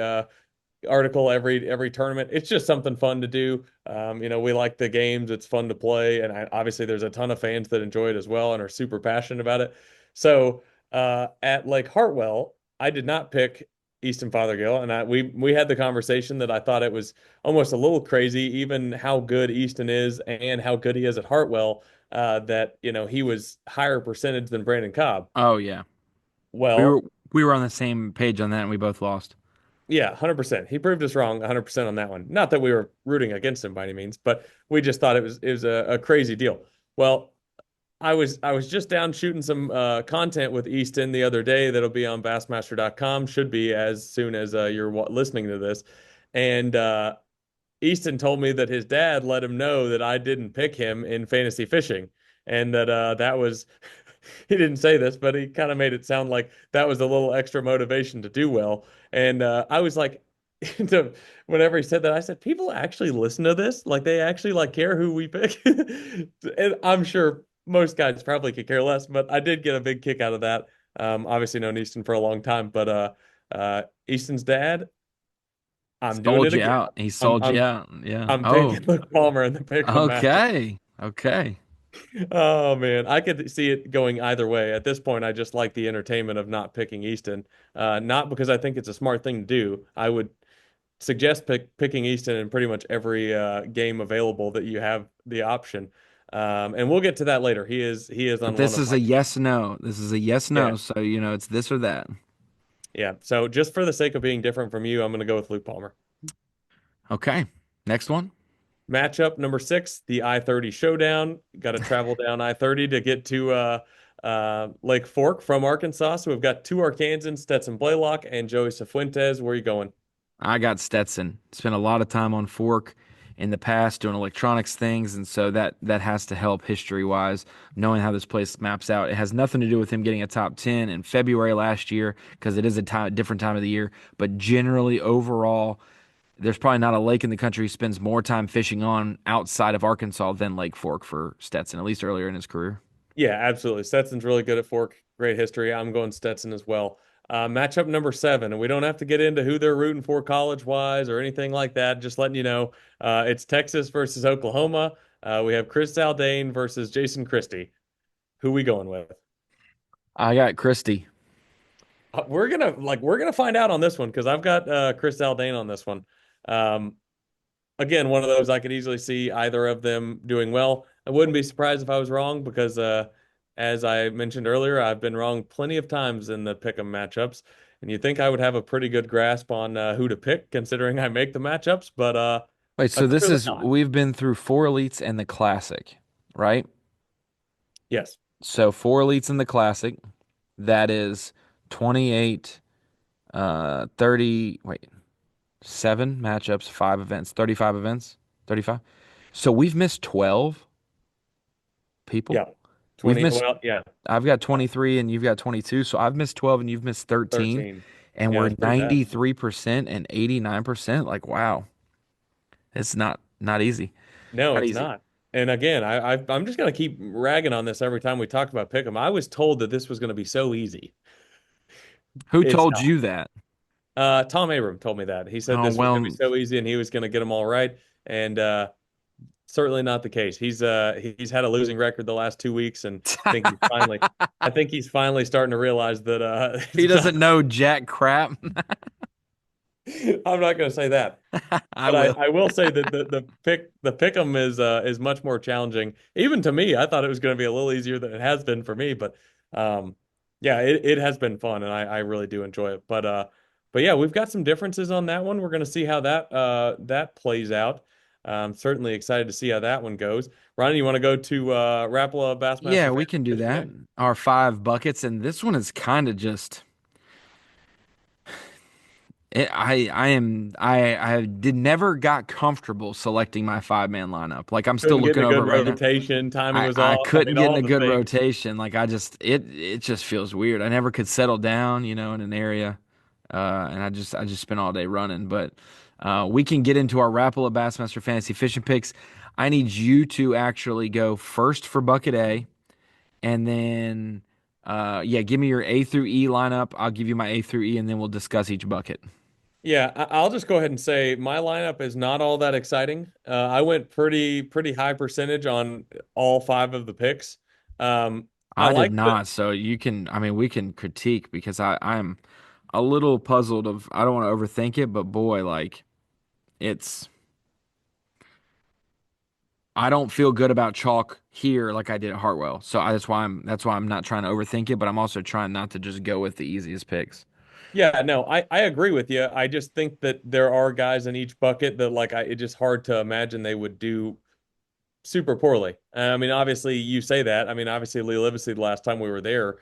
article every tournament. It's just something fun to do. We like the games. It's fun to play, and obviously there's a ton of fans that enjoy it as well and are super passionate about it. So at Lake Hartwell, I did not pick Easton Fothergill, and we had the conversation that I thought it was almost a little crazy, even how good Easton is and how good he is at Hartwell. That he was higher percentage than Brandon Cobb. Oh yeah. We were Well, we were on the same page on that and we both lost. yeah, 100%. He proved us wrong 100% on that one. Not that we were rooting against him by any means, but we just thought it was a crazy deal. Well, I was just down shooting some content with Easton the other day that'll be on bassmaster.com, should be as soon as you're listening to this. And Easton told me that his dad let him know that I didn't pick him in fantasy fishing, and that was he didn't say this, but he kind of made it sound like that was a little extra motivation to do well. And I was like, whenever he said that, I said, people actually listen to this, like they actually care who we pick. And I'm sure most guys probably could care less, but I did get a big kick out of that. Obviously known Easton for a long time, but Easton's dad, I'm doing Sold it you again. out. He I'm sold you I'm out. Yeah. I'm Oh, taking Luke Palmer in the pick 'em matchup. okay. Okay. Oh man, I could see it going either way. At this point, I just like the entertainment of not picking Easton. Not because I think it's a smart thing to do. I would suggest picking Easton in pretty much every game available that you have the option. And we'll get to that later. He is But on one this of is my a yes no. This is a yes yeah no. So, it's this or that. yeah. So just for the sake of being different from you, I'm going to go with Luke Palmer. Okay. Next one. Matchup number 6, the I-30 showdown. Got to travel down I-30 to get to Lake Fork from Arkansas. So we've got two Arkansans, Stetson Blaylock and Joey Cifuentes. Where are you going? I got Stetson. Spent a lot of time on Fork in the past doing electronics things, and so that has to help history wise, knowing how this place maps out. It has nothing to do with him getting a top 10 in February last year because it is a different time of the year. But generally, overall, there's probably not a lake in the country he spends more time fishing on outside of Arkansas than Lake Fork for Stetson, at least earlier in his career. Yeah, absolutely. Stetson's really good at Fork. Great history. I'm going Stetson as well. Matchup number 7, and we don't have to get into who they're rooting for college wise or anything like that. Just letting you know, it's Texas versus Oklahoma. We have Chris Zaldain versus Jason Christie. Who we going with? I got Christie. We're gonna find out on this one because I've got Chris Zaldain on this one. Um, Again, one of those I could easily see either of them doing well. I wouldn't be surprised if I was wrong because, as I mentioned earlier, I've been wrong plenty of times in the pick 'em matchups. And you think I would have a pretty good grasp on who to pick, considering I make the matchups, but Wait, so this clearly is not. we've been through four elites and the classic, right? Yes. So four elites in the classic, that is 28, 30, wait, seven matchups, five events, 35 events, 35. So we've missed 12 people. Yeah. We've 20. missed, Well, yeah. I've got 23 and you've got 22. So I've missed 12 and you've missed 13. 13. And Yeah, we're that's pretty bad. 93% and 89%. Like, wow, it's not easy. No, Not it's easy. not. And again, I'm just gonna keep ragging on this every time we talk about pick 'em. I was told that this was gonna be so easy. Who It's told not. you that? Tom Abram told me that. He said Oh, this was going to be well, so easy and he was going to get them all right. And Certainly not the case. He's had a losing record the last 2 weeks, and I think he's finally I think he's finally starting to realize that He it's not. doesn't know jack crap. I'm not going to say that. I But will. I will say that the pick'em is much more challenging. Even to me, I thought it was going to be a little easier than it has been for me. But um, yeah, it has been fun, and I really do enjoy it. But yeah, we've got some differences on that one. We're going to see how that plays out. Certainly excited to see how that one goes. Ronnie, you want to go to Rapala Yeah, Bassmaster we Fantasy can do Fishing that. Game? Our 5 buckets, and this one is kind of just. I did never got comfortable selecting my 5 man lineup. Like I'm still Couldn't get looking in a over good it right now. rotation. Timing was I off. I couldn't mean, get in all a the good things. rotation. Like it just feels weird. I never could settle down, in an area, and I just spent all day running. But we can get into our Rapala Bassmaster Fantasy Fishing picks. I need you to actually go first for bucket A, and then yeah, give me your A through E lineup. I'll give you my A through E, and then we'll discuss each bucket. Yeah, I'll just go ahead and say my lineup is not all that exciting. I went pretty high percentage on all five of the picks. I I did like the not, so you can. I mean, we can critique because I'm a little puzzled. I don't want to overthink it, but boy, like it's. I don't feel good about chalk here like I did at Hartwell. So that's why I'm not trying to overthink it, but I'm also trying not to just go with the easiest picks. yeah, no, I agree with you. I just think that there are guys in each bucket that it's just hard to imagine they would do super poorly. I mean, obviously, you say that. I mean, obviously, Lee Livesey, the last time we were there,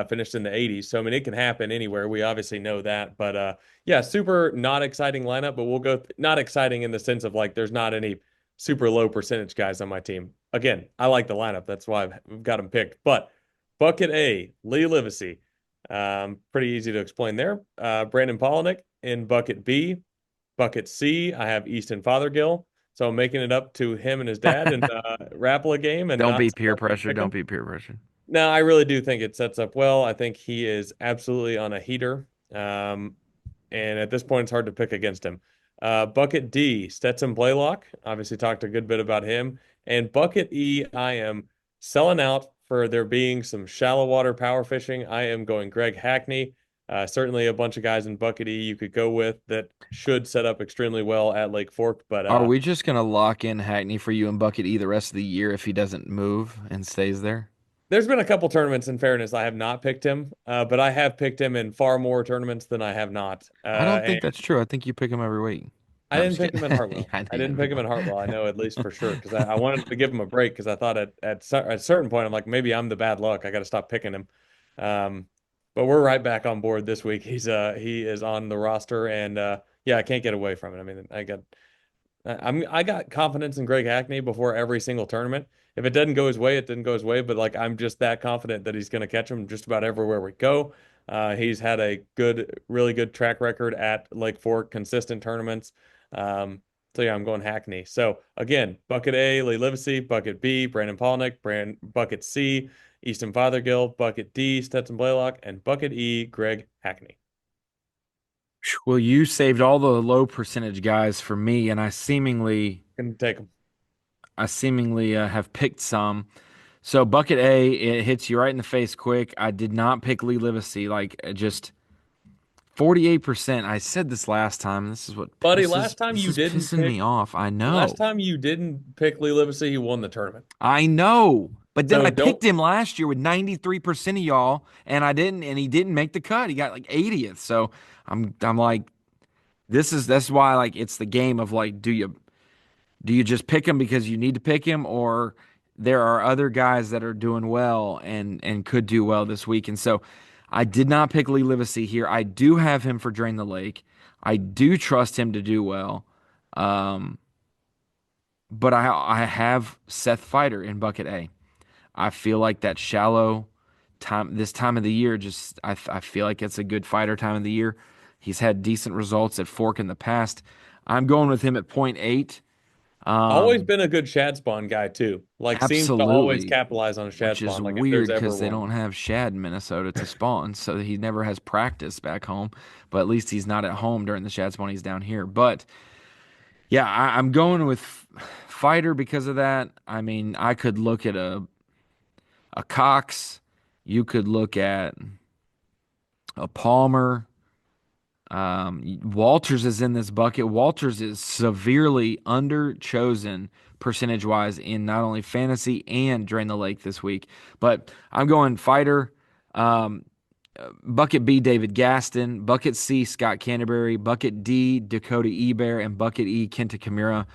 finished in the 80s. So, I mean, it can happen anywhere. We obviously know that. But yeah, super not exciting lineup, but we'll not exciting in the sense of like there's not any super low percentage guys on my team. Again, I like the lineup. That's why I've got them picked. But bucket A, Lee Livesey. Pretty easy to explain there. Brandon Polinick in bucket B. Bucket C, I have Easton Fothergill. So I'm making it up to him and his dad in Rapala game and Don't not be peer selecting pressure. Don't Pick'em. be peer pressure. No, I really do think it sets up well. I think he is absolutely on a heater. And at this point, it's hard to pick against him. Bucket D, Stetson Blaylock. Obviously, talked a good bit about him. And bucket E, I am selling out for there being some shallow water power fishing. I am going Greg Hackney. Certainly a bunch of guys in bucket E you could go with that should set up extremely well at Lake Fork. But Are we just gonna lock in Hackney for you and Bucket E the rest of the year if he doesn't move and stays there? there's been a couple tournaments, in fairness, I have not picked him, but I have picked him in far more tournaments than I have not. I don't And think that's true. I think you pick him every week. I No, I'm didn't just pick kidding. him in Yeah, Hartwell. I know I you didn't didn't pick pick him him. in Hartwell. I know at least for sure because I wanted to give him a break because I thought at a certain point I'm like maybe I'm the bad luck. I got to stop picking him. Um, but we're right back on board this week. He is on the roster and yeah, I can't get away from it. I mean, I got confidence in Greg Hackney before every single tournament. If it doesn't go his way, it didn't go his way. But like I'm just that confident that he's going to catch him just about everywhere we go. He's had a really good track record at Lake Fork, consistent tournaments. So yeah, I'm going Hackney. So again, bucket A, Lee Livesey, bucket B, Brandon Polnick, bucket C, Easton Fothergill, bucket D, Stetson Blaylock, and bucket E, Greg Hackney. Well, you saved all the low percentage guys for me, and Can take them. I seemingly have picked some. So bucket A, it hits you right in the face quick. I did not pick Lee Livesey. Like just 48%. I said this last time. Buddy, This is pissing me off. I last know. time you didn't pick Lee Livesey, he won the tournament. I know. But then So I don't picked him last year with 93% of y'all, and I didn't, and he didn't make the cut. He got like 80th. So I'm like, that's why like it's the game of like, do you just pick him because you need to pick him, or there are other guys that are doing well and could do well this week? And so I did not pick Lee Livesey here. I do have him for Drain the Lake. I do trust him to do well. Um, but I have Seth Fighter in bucket A. I feel like that shallow this time of the year, just I feel like it's a good fighter time of the year. He's had decent results at Fork in the past. I'm going with him at point 0.8. always Um, been a good shad spawn guy too. Like seems to always Absolutely, capitalize on a shad which is spawn. Like if there's weird ever because they one. don't have shad in Minnesota to spawn, so he never has practice back home. But at least he's not at home during the shad spawn; he's down here. But yeah, I'm going with fighter because of that. I mean, I could look at a Cox. You could look at a Palmer. Walters is in this bucket. Walters is severely underchosen percentage wise in not only fantasy and Drain the Lake this week. But I'm going fighter. Um, Bucket B, David Gaston. Bucket C, Scott Canterbury. Bucket D, Dakota Ebert. And Bucket E, Kenta Kimura.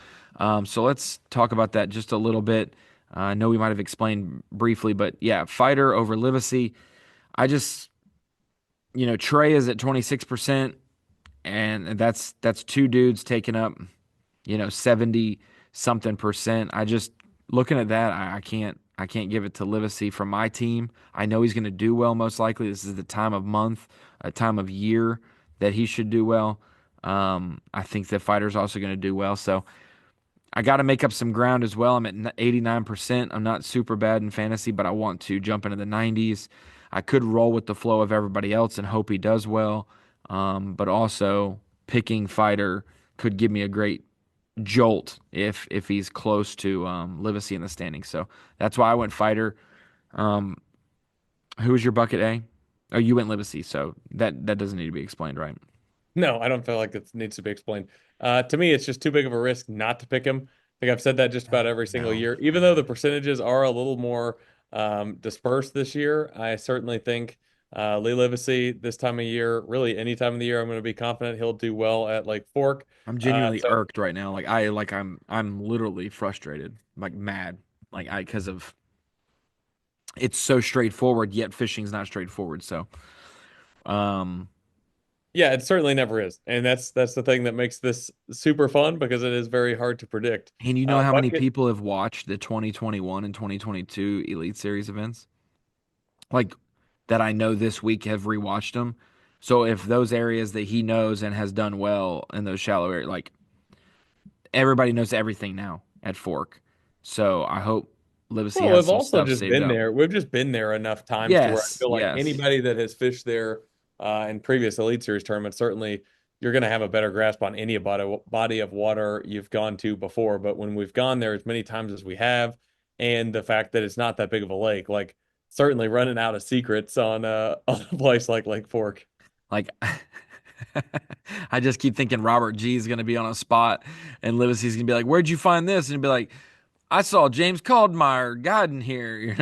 So let's talk about that just a little bit. I know we might have explained briefly, but yeah, fighter over Livesey. I just, Trey is at 26%, and that's two dudes taking up, 70 something percent. I just looking at that, I can't give it to Livesey from my team. I know he's going to do well most likely. This is the time of month, a time of year that he should do well. I think the fighter's also going to do well. So I got to make up some ground as well. I'm at 89%. I'm not super bad in fantasy, but I want to jump into the 90s. I could roll with the flow of everybody else and hope he does well. But also picking fighter could give me a great jolt if he's close to Livesey in the standings. So that's why I went fighter. Um, who was your bucket A? Oh, you went Livesey, so that doesn't need to be explained, right? No, I don't feel like it needs to be explained. To me, it's just too big of a risk not to pick him. I think I've said that just about every single No. year. Even though the percentages are a little more dispersed this year, I certainly think Lee Livesey this time of year, really any time of the year, I'm going to be confident he'll do well at Lake Fork. I'm genuinely So irked right now. I'm literally frustrated, like mad, because of it's so straightforward, yet fishing's not straightforward. So, um, yeah, it certainly never is, and that's the thing that makes this super fun because it is very hard to predict. and you know how many Bucket people have watched the 2021 and 2022 Elite Series events? Like that I know this week have rewatched them. So if those areas that he knows and has done well in those shallow areas, like everybody knows everything now at Fork. So I hope Livesey Well, has we've some also stuff just saved been up. there. We've just been there enough times to where I Yes, feel like yes. anybody that has fished there in previous Elite Series tournaments, certainly you're going to have a better grasp on any body of water you've gone to before. But when we've gone there as many times as we have, and the fact that it's not that big of a lake, like certainly running out of secrets on on a place like Lake Fork. Like I just keep thinking Robert G is going to be on a spot and Livesey's going to be like, "Where'd you find this?" And he'll be like, "I saw James Caldmeyer guiding here."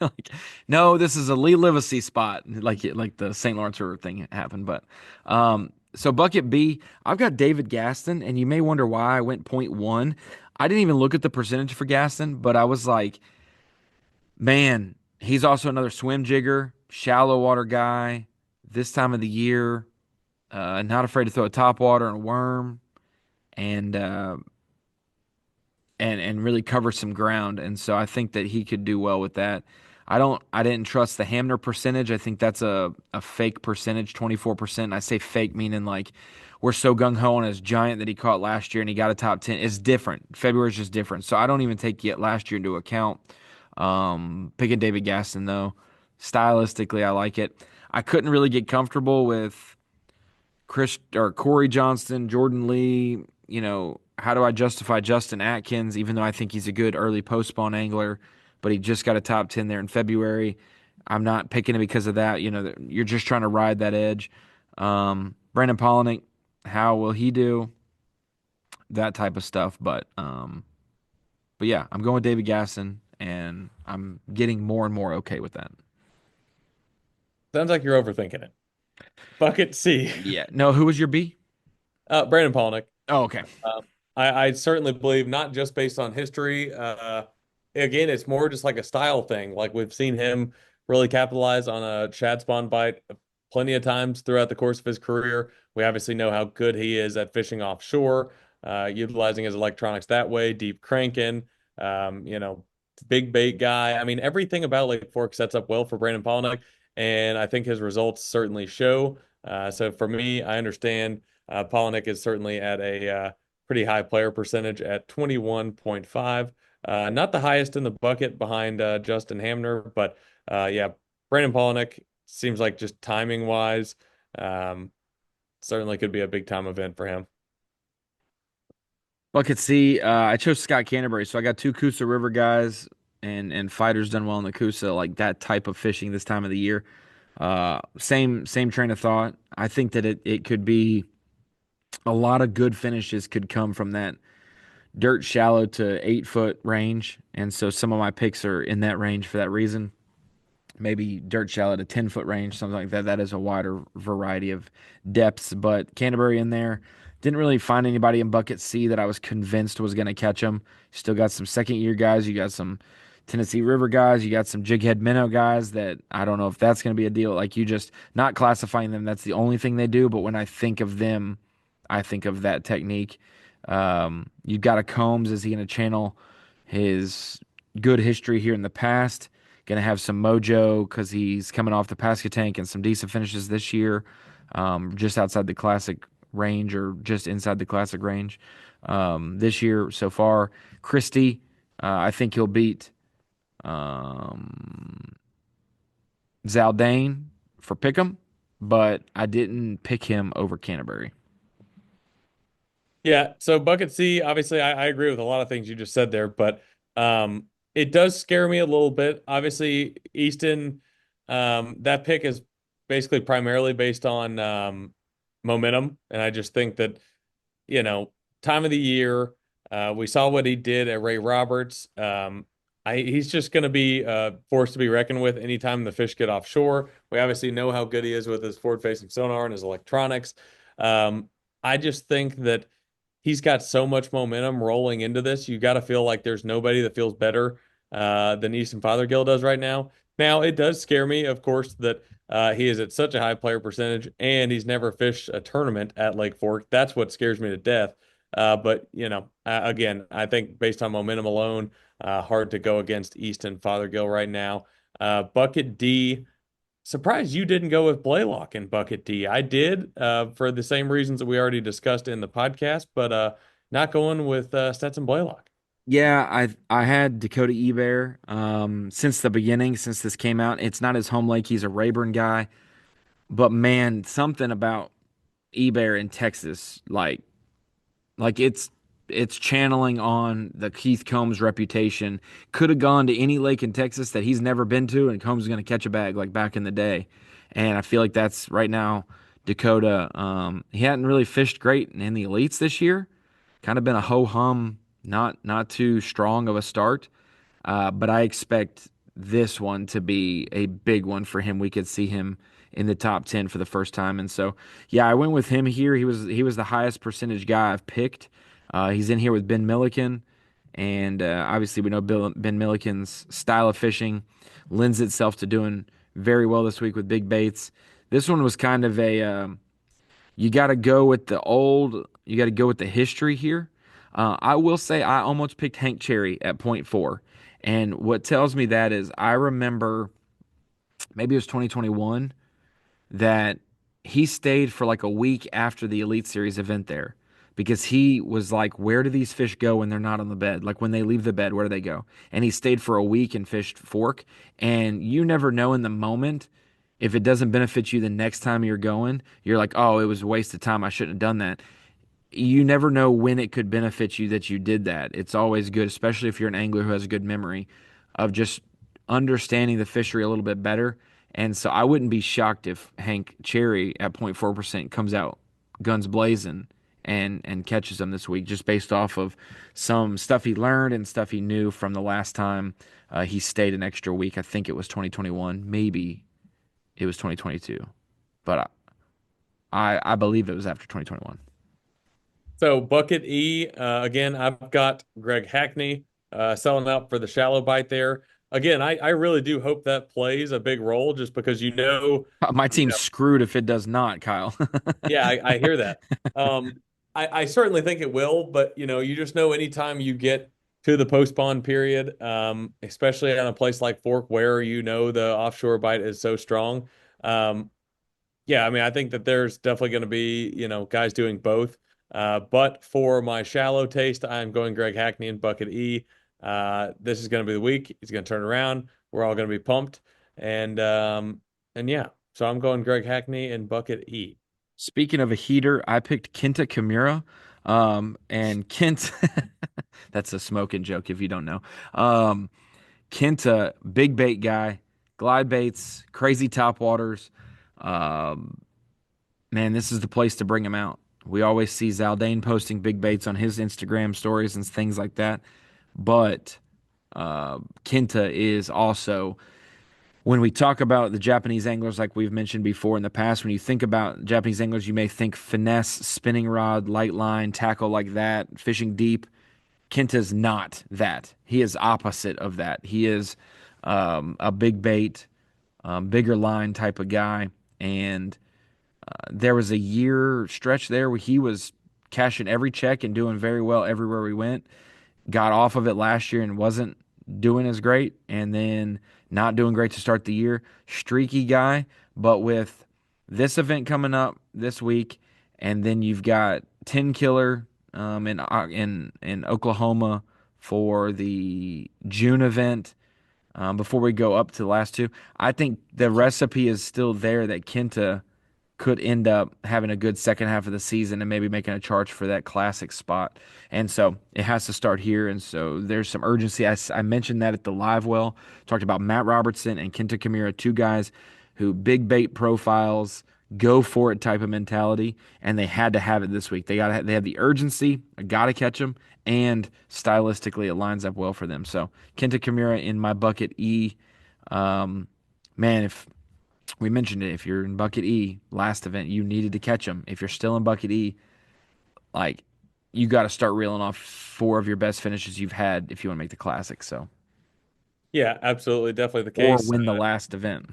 Like, no, this is a Lee Livesey spot, like the St. Lawrence River thing happened. But so bucket B, I've got David Gaston, and you may wonder why I went point one. I didn't even look at the percentage for Gaston, but I was like, man, he's also another swim jigger, shallow water guy. This time of the year, not afraid to throw a top water and a worm, and and really cover some ground. And so I think that he could do well with that. I didn't trust the Hamner percentage. I think that's a fake percentage, 24%. I say fake meaning like we're so gung ho on his giant that he caught last year and he got a top 10. It's different. February's just different. So I don't even take yet last year into account. Picking David Gaston though. Stylistically, I like it. I couldn't really get comfortable with Chris or Corey Johnston, Jordan Lee. How do I justify Justin Atkins, even though I think he's a good early post spawn angler, but he just got a top 10 there in February. I'm not picking it because of that. You're just trying to ride that edge. Brandon Polinick, how will he do? That type of stuff. But yeah, I'm going with David Gasson, and I'm getting more and more okay with that. Sounds like you're overthinking it. Bucket C, Yeah. No, who was your B? Brandon Palaniuk. Oh, okay. I certainly believe not just based on history. Again, it's more just like a style thing. Like we've seen him really capitalize on a shad spawn bite plenty of times throughout the course of his career. We obviously know how good he is at fishing offshore, utilizing his electronics that way, deep cranking, big bait guy. I mean, everything about Lake Fork sets up well for Brandon Palaniuk, and I think his results certainly show. So for me, I understand Palaniuk is certainly at a pretty high player percentage at 21.5. Not the highest in the bucket behind Justin Hamner, but yeah, Brandon Palaniuk seems like just timing wise, um, certainly could be a big time event for him. Bucket C, I chose Scott Canterbury, so I got two Coosa River guys and fighters done well in the Coosa, like that type of fishing this time of the year. Same train of thought. I think that it could be a lot of good finishes could come from that dirt shallow to 8 foot range, and so some of my picks are in that range for that reason. Maybe dirt shallow to 10 foot range, something like that. That is a wider variety of depths, but Canterbury in there. Didn't really find anybody in bucket C that I was convinced was going to catch them. Still got some second year guys. You got some Tennessee River guys. You got some jighead minnow guys that I don't know if that's going to be a deal. Like you just not classifying them. That's the only thing they do. But when I think of them, I think of that technique. You've got a Combs. Is he going to channel his good history here in the past? Going to have some mojo because he's coming off the Pasca tank and some decent finishes this year, just outside the classic range or just inside the classic range this year so far. Christie, I think he'll beat um, Zaldane for Pick'em, but I didn't pick him over Canterbury. Yeah, so bucket C, obviously, I agree with a lot of things you just said there, but it does scare me a little bit. Obviously, Easton, that pick is basically primarily based on momentum, and I just think that you know, time of the year. We saw what he did at Ray Roberts. He's just going to be a force to be reckoned with anytime the fish get offshore. We obviously know how good he is with his forward-facing sonar and his electronics. I just think that he's got so much momentum rolling into this. You got to feel like there's nobody that feels better than Easton Fothergill does right now. Now, it does scare me, of course, that he is at such a high player percentage and he's never fished a tournament at Lake Fork. That's what scares me to death. But, again, I think based on momentum alone, hard to go against Easton Fothergill right now. Bucket D. Surprised you didn't go with Blaylock in Bucket D. I did for the same reasons that we already discussed in the podcast, but not going with Stetson Blaylock. Yeah, I had Dakota Ebear since the beginning, since this came out. It's not his home lake. He's a Rayburn guy, but man, something about Ebear in Texas, like it's channeling on the Keith Combs reputation. Could have gone to any lake in Texas that he's never been to, and Combs is going to catch a bag like back in the day. And I feel like that's right now Dakota. He hadn't really fished great in the elites this year. Kind of been a ho hum, not too strong of a start. But I expect this one to be a big one for him. We could see him in the top 10 for the first time. And so, yeah, I went with him here. He was the highest percentage guy I've picked. He's in here with Ben Milliken. And obviously, we know Ben Milliken's style of fishing lends itself to doing very well this week with big baits. This one was kind of you got to go with you got to go with the history here. I will say I almost picked Hank Cherry at point four. And what tells me that is I remember maybe it was 2021 that he stayed for like a week after the Elite Series event there because he was like, where do these fish go when they're not on the bed? Like when they leave the bed, where do they go? And he stayed for a week and fished fork. And you never know in the moment if it doesn't benefit you the next time you're going, you're like, oh, it was a waste of time. I shouldn't have done that. You never know when it could benefit you that you did that. It's always good, especially if you're an angler who has a good memory of just understanding the fishery a little bit better. And so I wouldn't be shocked if Hank Cherry at 0.4% comes out guns blazing and catches them this week just based off of some stuff he learned and stuff he knew from the last time he stayed an extra week. I think it was 2021, maybe it was 2022, but I believe it was after 2021. So Bucket E, again, I've got Greg Hackney selling out for the shallow bite there. Again, I really do hope that plays a big role just because My you team's screwed if it does not, Kyle. yeah, I hear that. Um, I certainly think it will, but you just know anytime you get to the post-spawn period, especially on a place like Fork where the offshore bite is so strong. Um, yeah, I mean, I think that there's definitely going to be, guys doing both. But for my shallow taste, I'm going Greg Hackney and Bucket E. This is going to be the week. He's going to turn around. We're all going to be pumped. And yeah, so I'm going Greg Hackney and Bucket E. Speaking of a heater, I picked Kenta Kimura. And Kent, that's a smoking joke if you don't know. Um, Kenta, big bait guy, glide baits, crazy top waters. Um, Man, this is the place to bring him out. We always see Zaldane posting big baits on his Instagram stories and things like that. But Kenta is also, when we talk about the Japanese anglers, like we've mentioned before in the past, when you think about Japanese anglers, you may think finesse, spinning rod, light line, tackle like that, fishing deep. Kenta's not that. He is opposite of that. He is a big bait, bigger line type of guy. And there was a year stretch there where he was cashing every check and doing very well everywhere we went. Got off of it last year and wasn't doing as great, and then not doing great to start the year. Streaky guy, but with this event coming up this week, and then you've got 10 Killer in Oklahoma for the June event. Before we go up to the last two, I think the recipe is still there that Kenta could end up having a good second half of the season and maybe making a charge for that classic spot. And so it has to start here. And so there's some urgency. I mentioned that at the live well, talked about Matt Robertson and Kenta Kamira, two guys who big bait profiles, go for it type of mentality, and they had to have it this week. They have the urgency, I got to catch them, and stylistically it lines up well for them. So Kenta Kamira in my bucket E. Um, Man, if we mentioned it. If you're in bucket E, last event, you needed to catch them. If you're still in bucket E, like you got to start reeling off four of your best finishes you've had if you want to make the classic. So, Yeah, absolutely, definitely the or case. win the last event.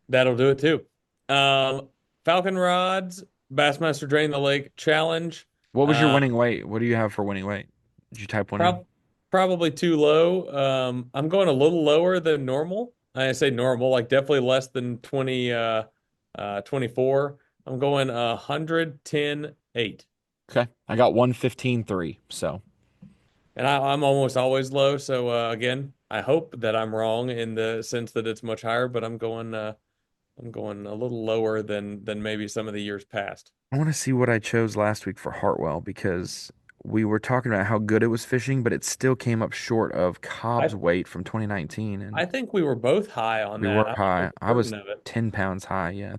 That'll do it too. Um, Falcon rods, Bassmaster Drain the Lake Challenge. What was your Uh, winning weight? What do you have for winning weight? Did you type one in? prob Probably too low. I'm going a little lower than normal. I say normal, like definitely less than 24. I'm going 110.8. Okay. I got 115.3. So, And I'm almost always low. So again, I hope that I'm wrong in the sense that it's much higher, but I'm going a little lower than maybe some of the years past. I want to see what I chose last week for Hartwell because we were talking about how good it was fishing, but it still came up short of I Cobb's weight from 2019. I And think we were both high on we that. were I'm high. almost I was certain of it. 10 pounds high. Yeah, I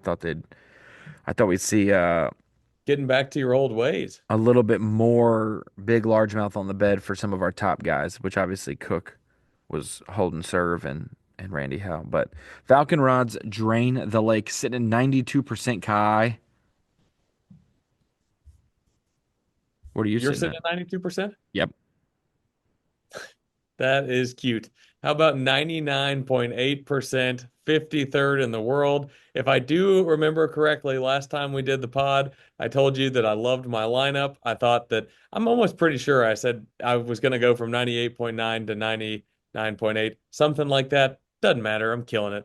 thought we'd see Getting back to your old ways. a little bit more big largemouth on the bed for some of our top guys, which obviously Cook was holding serve and Randy Howe. But Falcon rods drain the lake, sitting at 92% Kai. What are you You're sitting sitting at? at 92%? Yep. That is cute. How about 99.8%, 53rd in the world? If I do remember correctly, last time we did the pod, I told you that I loved my lineup. I thought that I'm almost pretty sure I said I was going to go from 98.9 to 99.8, something like that. Doesn't matter. I'm killing it.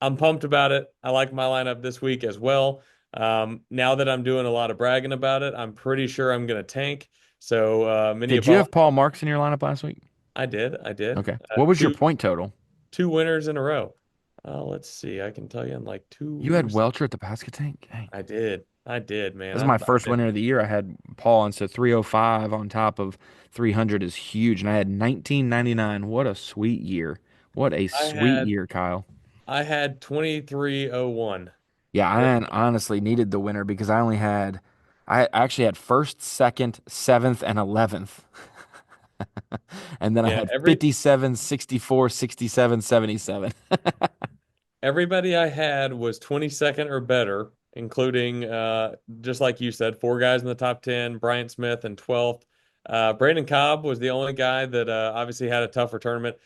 I'm pumped about it. I like my lineup this week as well. Now that I'm doing a lot of bragging about it, I'm pretty sure I'm going to tank. So many Did you have apologies. Paul Marks in your lineup last week? I did. I did. Okay. What was your Two point total? two winners in a row. Let's see. I can tell you in like You had two. Welcher at the basket tank? Dang. I did. I did, This man. is my I've first been winner of the year. I had Paul, and so 305 on top of 300 is huge. And I had 1999. What a sweet year. What a I sweet had year, Kyle. I had 2301. Yeah, That I honestly needed the winner because I actually had first, second, seventh, and 11th. And then I yeah, had 57, 64, 67, 77. everybody I had was 22nd or better, including just like you said, four guys in the top 10, Bryant Smith in 12th. Brandon Cobb was the only guy that obviously had a tougher tournament,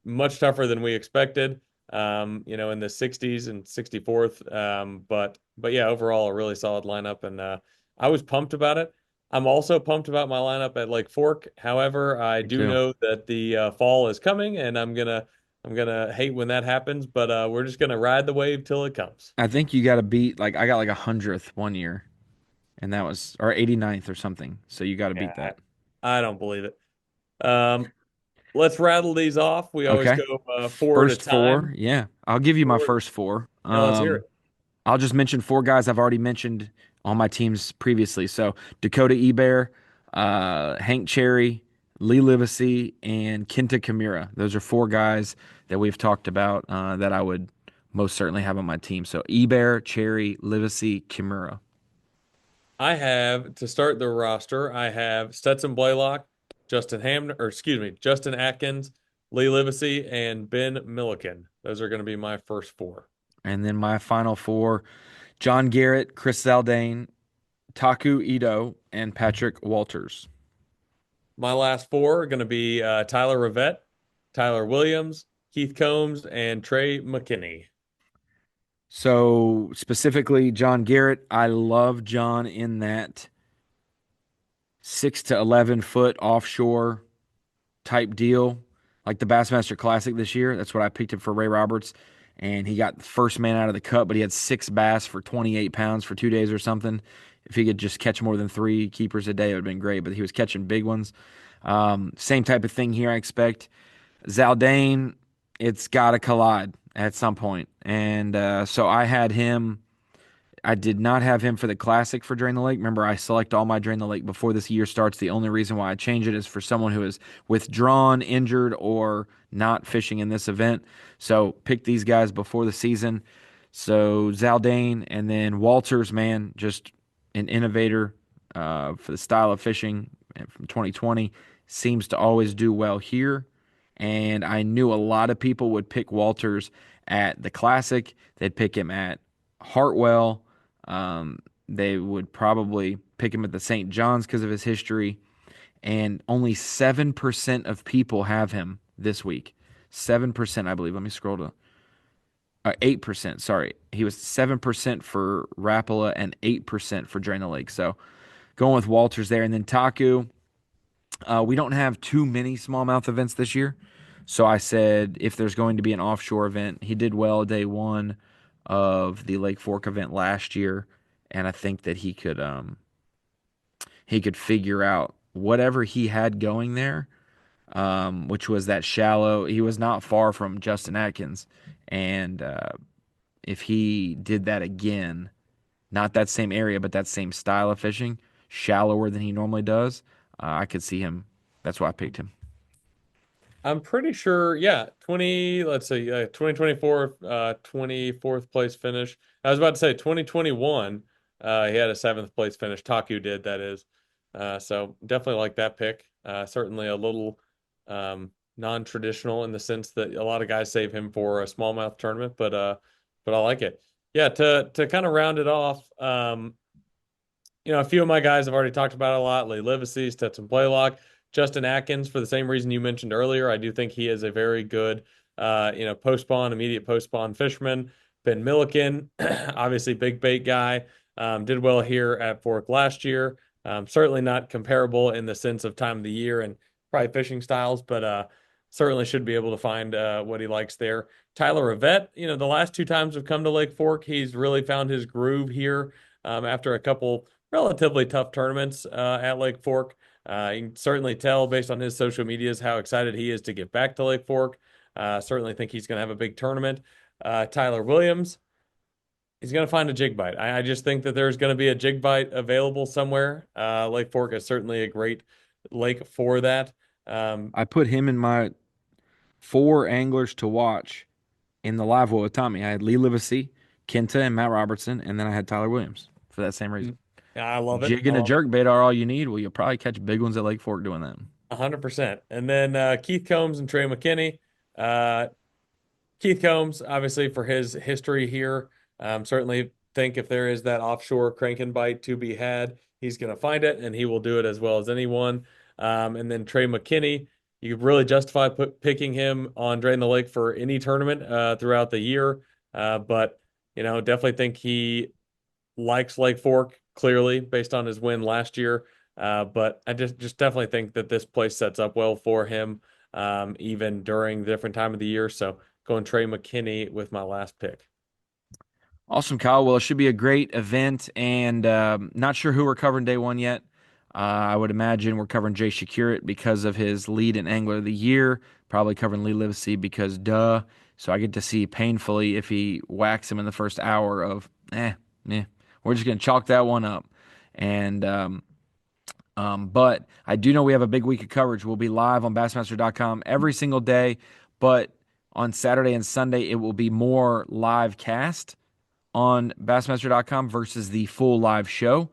much tougher than we expected. In the 60s and 64th. But yeah, overall a really solid lineup, and I was pumped about it. I'm also pumped about my lineup at Lake Fork. However, I Me do too. know that the fall is coming, and I'm gonna hate when that happens. But we're just gonna ride the wave till it comes. I think you got to beat, like, I got like 100th one year, and that was, or 89th or something. So you got to Yeah, beat that. I don't believe it. Um, let's rattle these off. We always Okay. go four at a First four. time. Yeah. I'll give you my Four. first four. Yeah, let's hear it. I'll just mention four guys I've already mentioned on my teams previously. So Dakota Ebear, Hank Cherry, Lee Livesey, and Kenta Kimura. Those are four guys that we've talked about that I would most certainly have on my team. So Ebear, Cherry, Livesey, Kimura. I have to start the roster. I have Stetson Blaylock, Justin Atkins, Lee Livesey, and Ben Milliken. Those are going to be my first four. And then my final four, John Garrett, Chris Zaldane, Taku Ito, and Patrick Walters. My last four are going to be Tyler Rivette, Tyler Williams, Keith Combs, and Trey McKinney. So specifically, John Garrett, I love John in that 6 to 11 foot offshore type deal, like the Bassmaster Classic this year. That's what I picked him for Ray Roberts, and he got the first man out of the cut, but he had 6 bass for 28 pounds for 2 days or something. If he could just catch more than three keepers a day, it would have been great. But he was catching big ones. Same type of thing here, I expect. Zaldane, it's got to collide at some point. And so I had him. I did not have him for the classic for Drain the Lake. Remember, I select all my Drain the Lake before this year starts. The only reason why I change it is for someone who is withdrawn, injured, or not fishing in this event. So pick these guys before the season. So Zaldane and then Walters, man, just an innovator for the style of fishing from 2020. Seems to always do well here. And I knew a lot of people would pick Walters at the Classic. They'd pick him at Hartwell. They would probably pick him at the St. John's because of his history. And only 7% of people have him this week. 7%, I believe. Let me scroll to 8%. Sorry. He was 7% for Rapala and 8% for Drain the Lake. So going with Walters there. And then Taku. We don't have too many smallmouth events this year. So I said if there's going to be an offshore event, he did well day one of the Lake Fork event last year, and I think that he could figure out whatever he had going there, which was that shallow. He was not far from Justin Atkins, and if he did that again, not that same area, but that same style of fishing, shallower than he normally does, I could see him. That's why I picked him. I'm pretty sure, yeah, 2024, 24th place finish. I was about to say 2021, he had a seventh place finish. Taku did, that is. So definitely like that pick. Certainly a little non-traditional in the sense that a lot of guys save him for a smallmouth tournament, but I like it. Yeah, to kind of round it off, a few of my guys have already talked about it a lot. Lee Livesey, Stetson Blaylock, Justin Atkins, for the same reason you mentioned earlier. I do think he is a very good, immediate post spawn fisherman. Ben Milliken, obviously big bait guy, did well here at Fork last year. Certainly not comparable in the sense of time of the year and probably fishing styles, but certainly should be able to find what he likes there. Tyler Rivette, the last two times we've come to Lake Fork, he's really found his groove here after a couple relatively tough tournaments at Lake Fork. You can certainly tell based on his social medias how excited he is to get back to Lake Fork. Certainly think he's going to have a big tournament. Tyler Williams, he's going to find a jig bite. I just think that there's going to be a jig bite available somewhere. Lake Fork is certainly a great lake for that. I put him in my four anglers to watch in the live well with Tommy. I had Lee Livesey, Kenta, and Matt Robertson, and then I had Tyler Williams for that same reason. I love it. Jig and a jerk bait are all you need. Well, you'll probably catch big ones at Lake Fork doing that. 100%. And then Keith Combs and Trey McKinney. Keith Combs, obviously, for his history here, certainly think if there is that offshore crank and bite to be had, he's going to find it, and he will do it as well as anyone. And then Trey McKinney, you could really justify picking him on Drain the Lake for any tournament throughout the year. But, definitely think he likes Lake Fork, clearly, based on his win last year. But I just definitely think that this place sets up well for him, even during the different time of the year. So going Trey McKinney with my last pick. Awesome, Kyle. Well, it should be a great event, and not sure who we're covering day one yet. I would imagine we're covering Jay Shakurit because of his lead in Angler of the Year. Probably covering Lee Livesey because duh. So I get to see painfully if he whacks him in the first hour of, We're just going to chalk that one up. And but I do know we have a big week of coverage. We'll be live on Bassmaster.com every single day, but on Saturday and Sunday it will be more live cast on Bassmaster.com versus the full live show.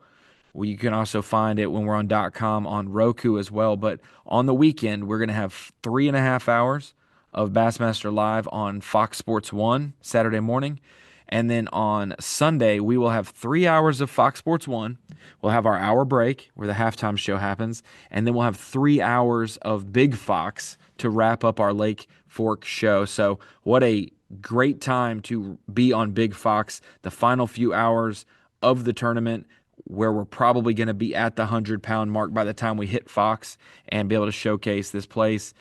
Well, you can also find it when we're on .com on Roku as well. But on the weekend, we're going to have 3.5 hours of Bassmaster Live on Fox Sports 1 Saturday morning. And then on Sunday, we will have 3 hours of Fox Sports 1. We'll have our hour break where the halftime show happens. And then we'll have 3 hours of Big Fox to wrap up our Lake Fork show. So, what a great time to be on Big Fox, the final few hours of the tournament where we're probably going to be at the 100-pound mark by the time we hit Fox and be able to showcase this place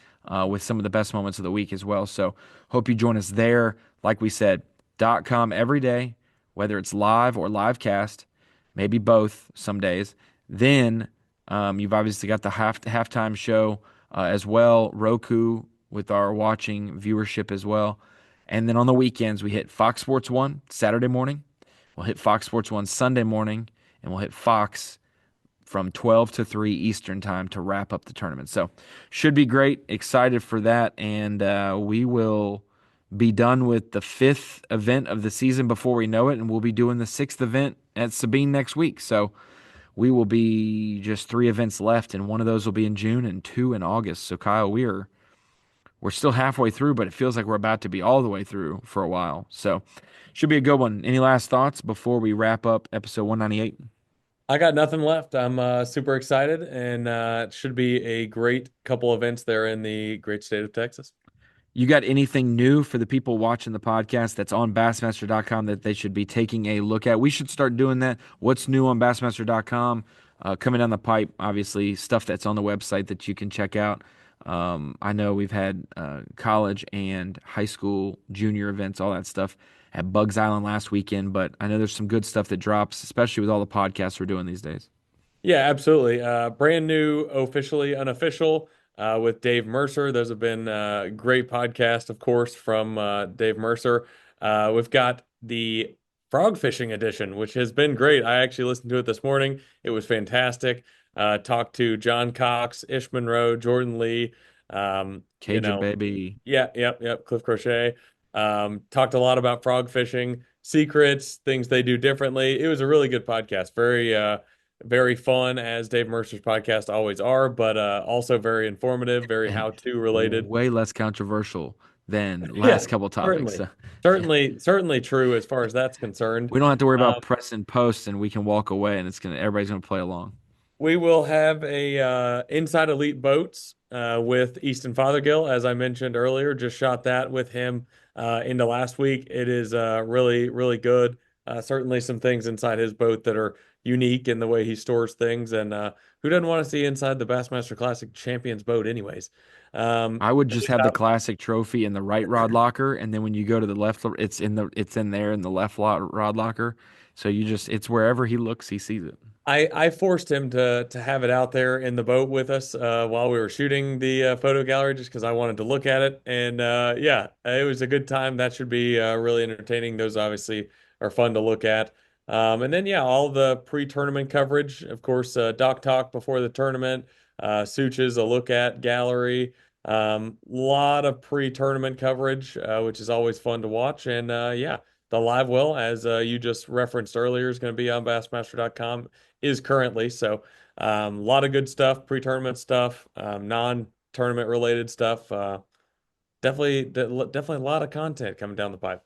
with some of the best moments of the week as well. So hope you join us there. Like we said, .com every day, whether it's live or live cast, maybe both some days. Then you've obviously got the halftime show as well, Roku with our watching viewership as well. And then on the weekends, we hit Fox Sports 1 Saturday morning. We'll hit Fox Sports 1 Sunday morning, and we'll hit Fox from 12 to 3 Eastern time to wrap up the tournament. So should be great. Excited for that. And we will be done with the 5th event of the season before we know it. And we'll be doing the 6th event at Sabine next week. So we will be just 3 events left, and one of those will be in June and 2 in August. So Kyle, we're still halfway through, but it feels like we're about to be all the way through for a while. So should be a good one. Any last thoughts before we wrap up episode 198? I got nothing left. I'm super excited, and it should be a great couple events there in the great state of Texas. You got anything new for the people watching the podcast that's on Bassmaster.com that they should be taking a look at? We should start doing that. What's new on Bassmaster.com? Coming down the pipe, obviously, stuff that's on the website that you can check out. I know we've had college and high school junior events, all that stuff at Bugs Island last weekend, but I know there's some good stuff that drops, especially with all the podcasts we're doing these days. Yeah, absolutely. Brand new, officially unofficial, with Dave Mercer. Those have been great podcast, of course, from Dave Mercer. We've got the frog fishing edition, which has been great. I actually listened to it this morning. It was fantastic. Talked to John Cox, Ish Monroe, Jordan Lee. Um, you Cajun know, baby. yeah, yep, yep. Cliff Crochet. Talked a lot about frog fishing, secrets, things they do differently. It was a really good podcast. Very fun, as Dave Mercer's podcasts always are, but also very informative, very And how-to related. way less controversial than Yeah, last couple topics. certainly. So Certainly true as far as that's concerned. we don't have to worry about Um, press and post, and we can walk away, and everybody's gonna play along. We will have a Inside Elite Boats with Easton Fothergill, as I mentioned earlier. Just shot that with him into last week. It is really, really good. Certainly some things inside his boat that are unique in the way he stores things. And who doesn't want to see inside the Bassmaster Classic Champions boat, anyways? I would I just just have the got classic trophy in the right rod locker, and then when you go to the left, it's in there in the left rod locker. So it's wherever he looks, he sees it. I forced him to have it out there in the boat with us while we were shooting the photo gallery just because I wanted to look at it. And yeah, it was a good time. That should be really entertaining. Those obviously are fun to look at. And then yeah, all the pre-tournament coverage, of course, Doc Talk before the tournament, Suches, a look at gallery. Lot of pre-tournament coverage, which is always fun to watch. And yeah, the live well, as you just referenced earlier, is going to be on Bassmaster.com is currently. So a lot of good stuff, pre-tournament stuff, non-tournament related stuff. Definitely a lot of content coming down the pipe.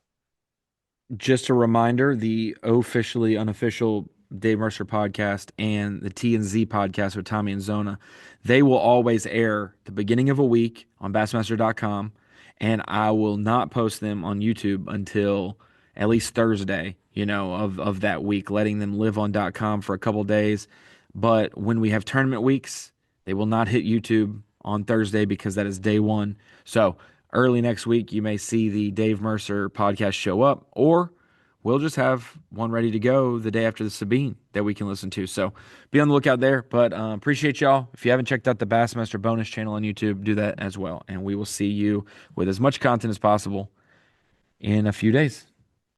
Just a reminder, the officially unofficial Dave Mercer podcast and the T and Z podcast with Tommy and Zona, they will always air the beginning of a week on Bassmaster.com, and I will not post them on YouTube until at least Thursday, of that week, letting them live on .com for a couple days. But when we have tournament weeks, they will not hit YouTube on Thursday because that is day one. So early next week, you may see the Dave Mercer podcast show up, or we'll just have one ready to go the day after the Sabine that we can listen to. So be on the lookout there. But appreciate y'all. If you haven't checked out the Bassmaster bonus channel on YouTube, do that as well. And we will see you with as much content as possible in a few days.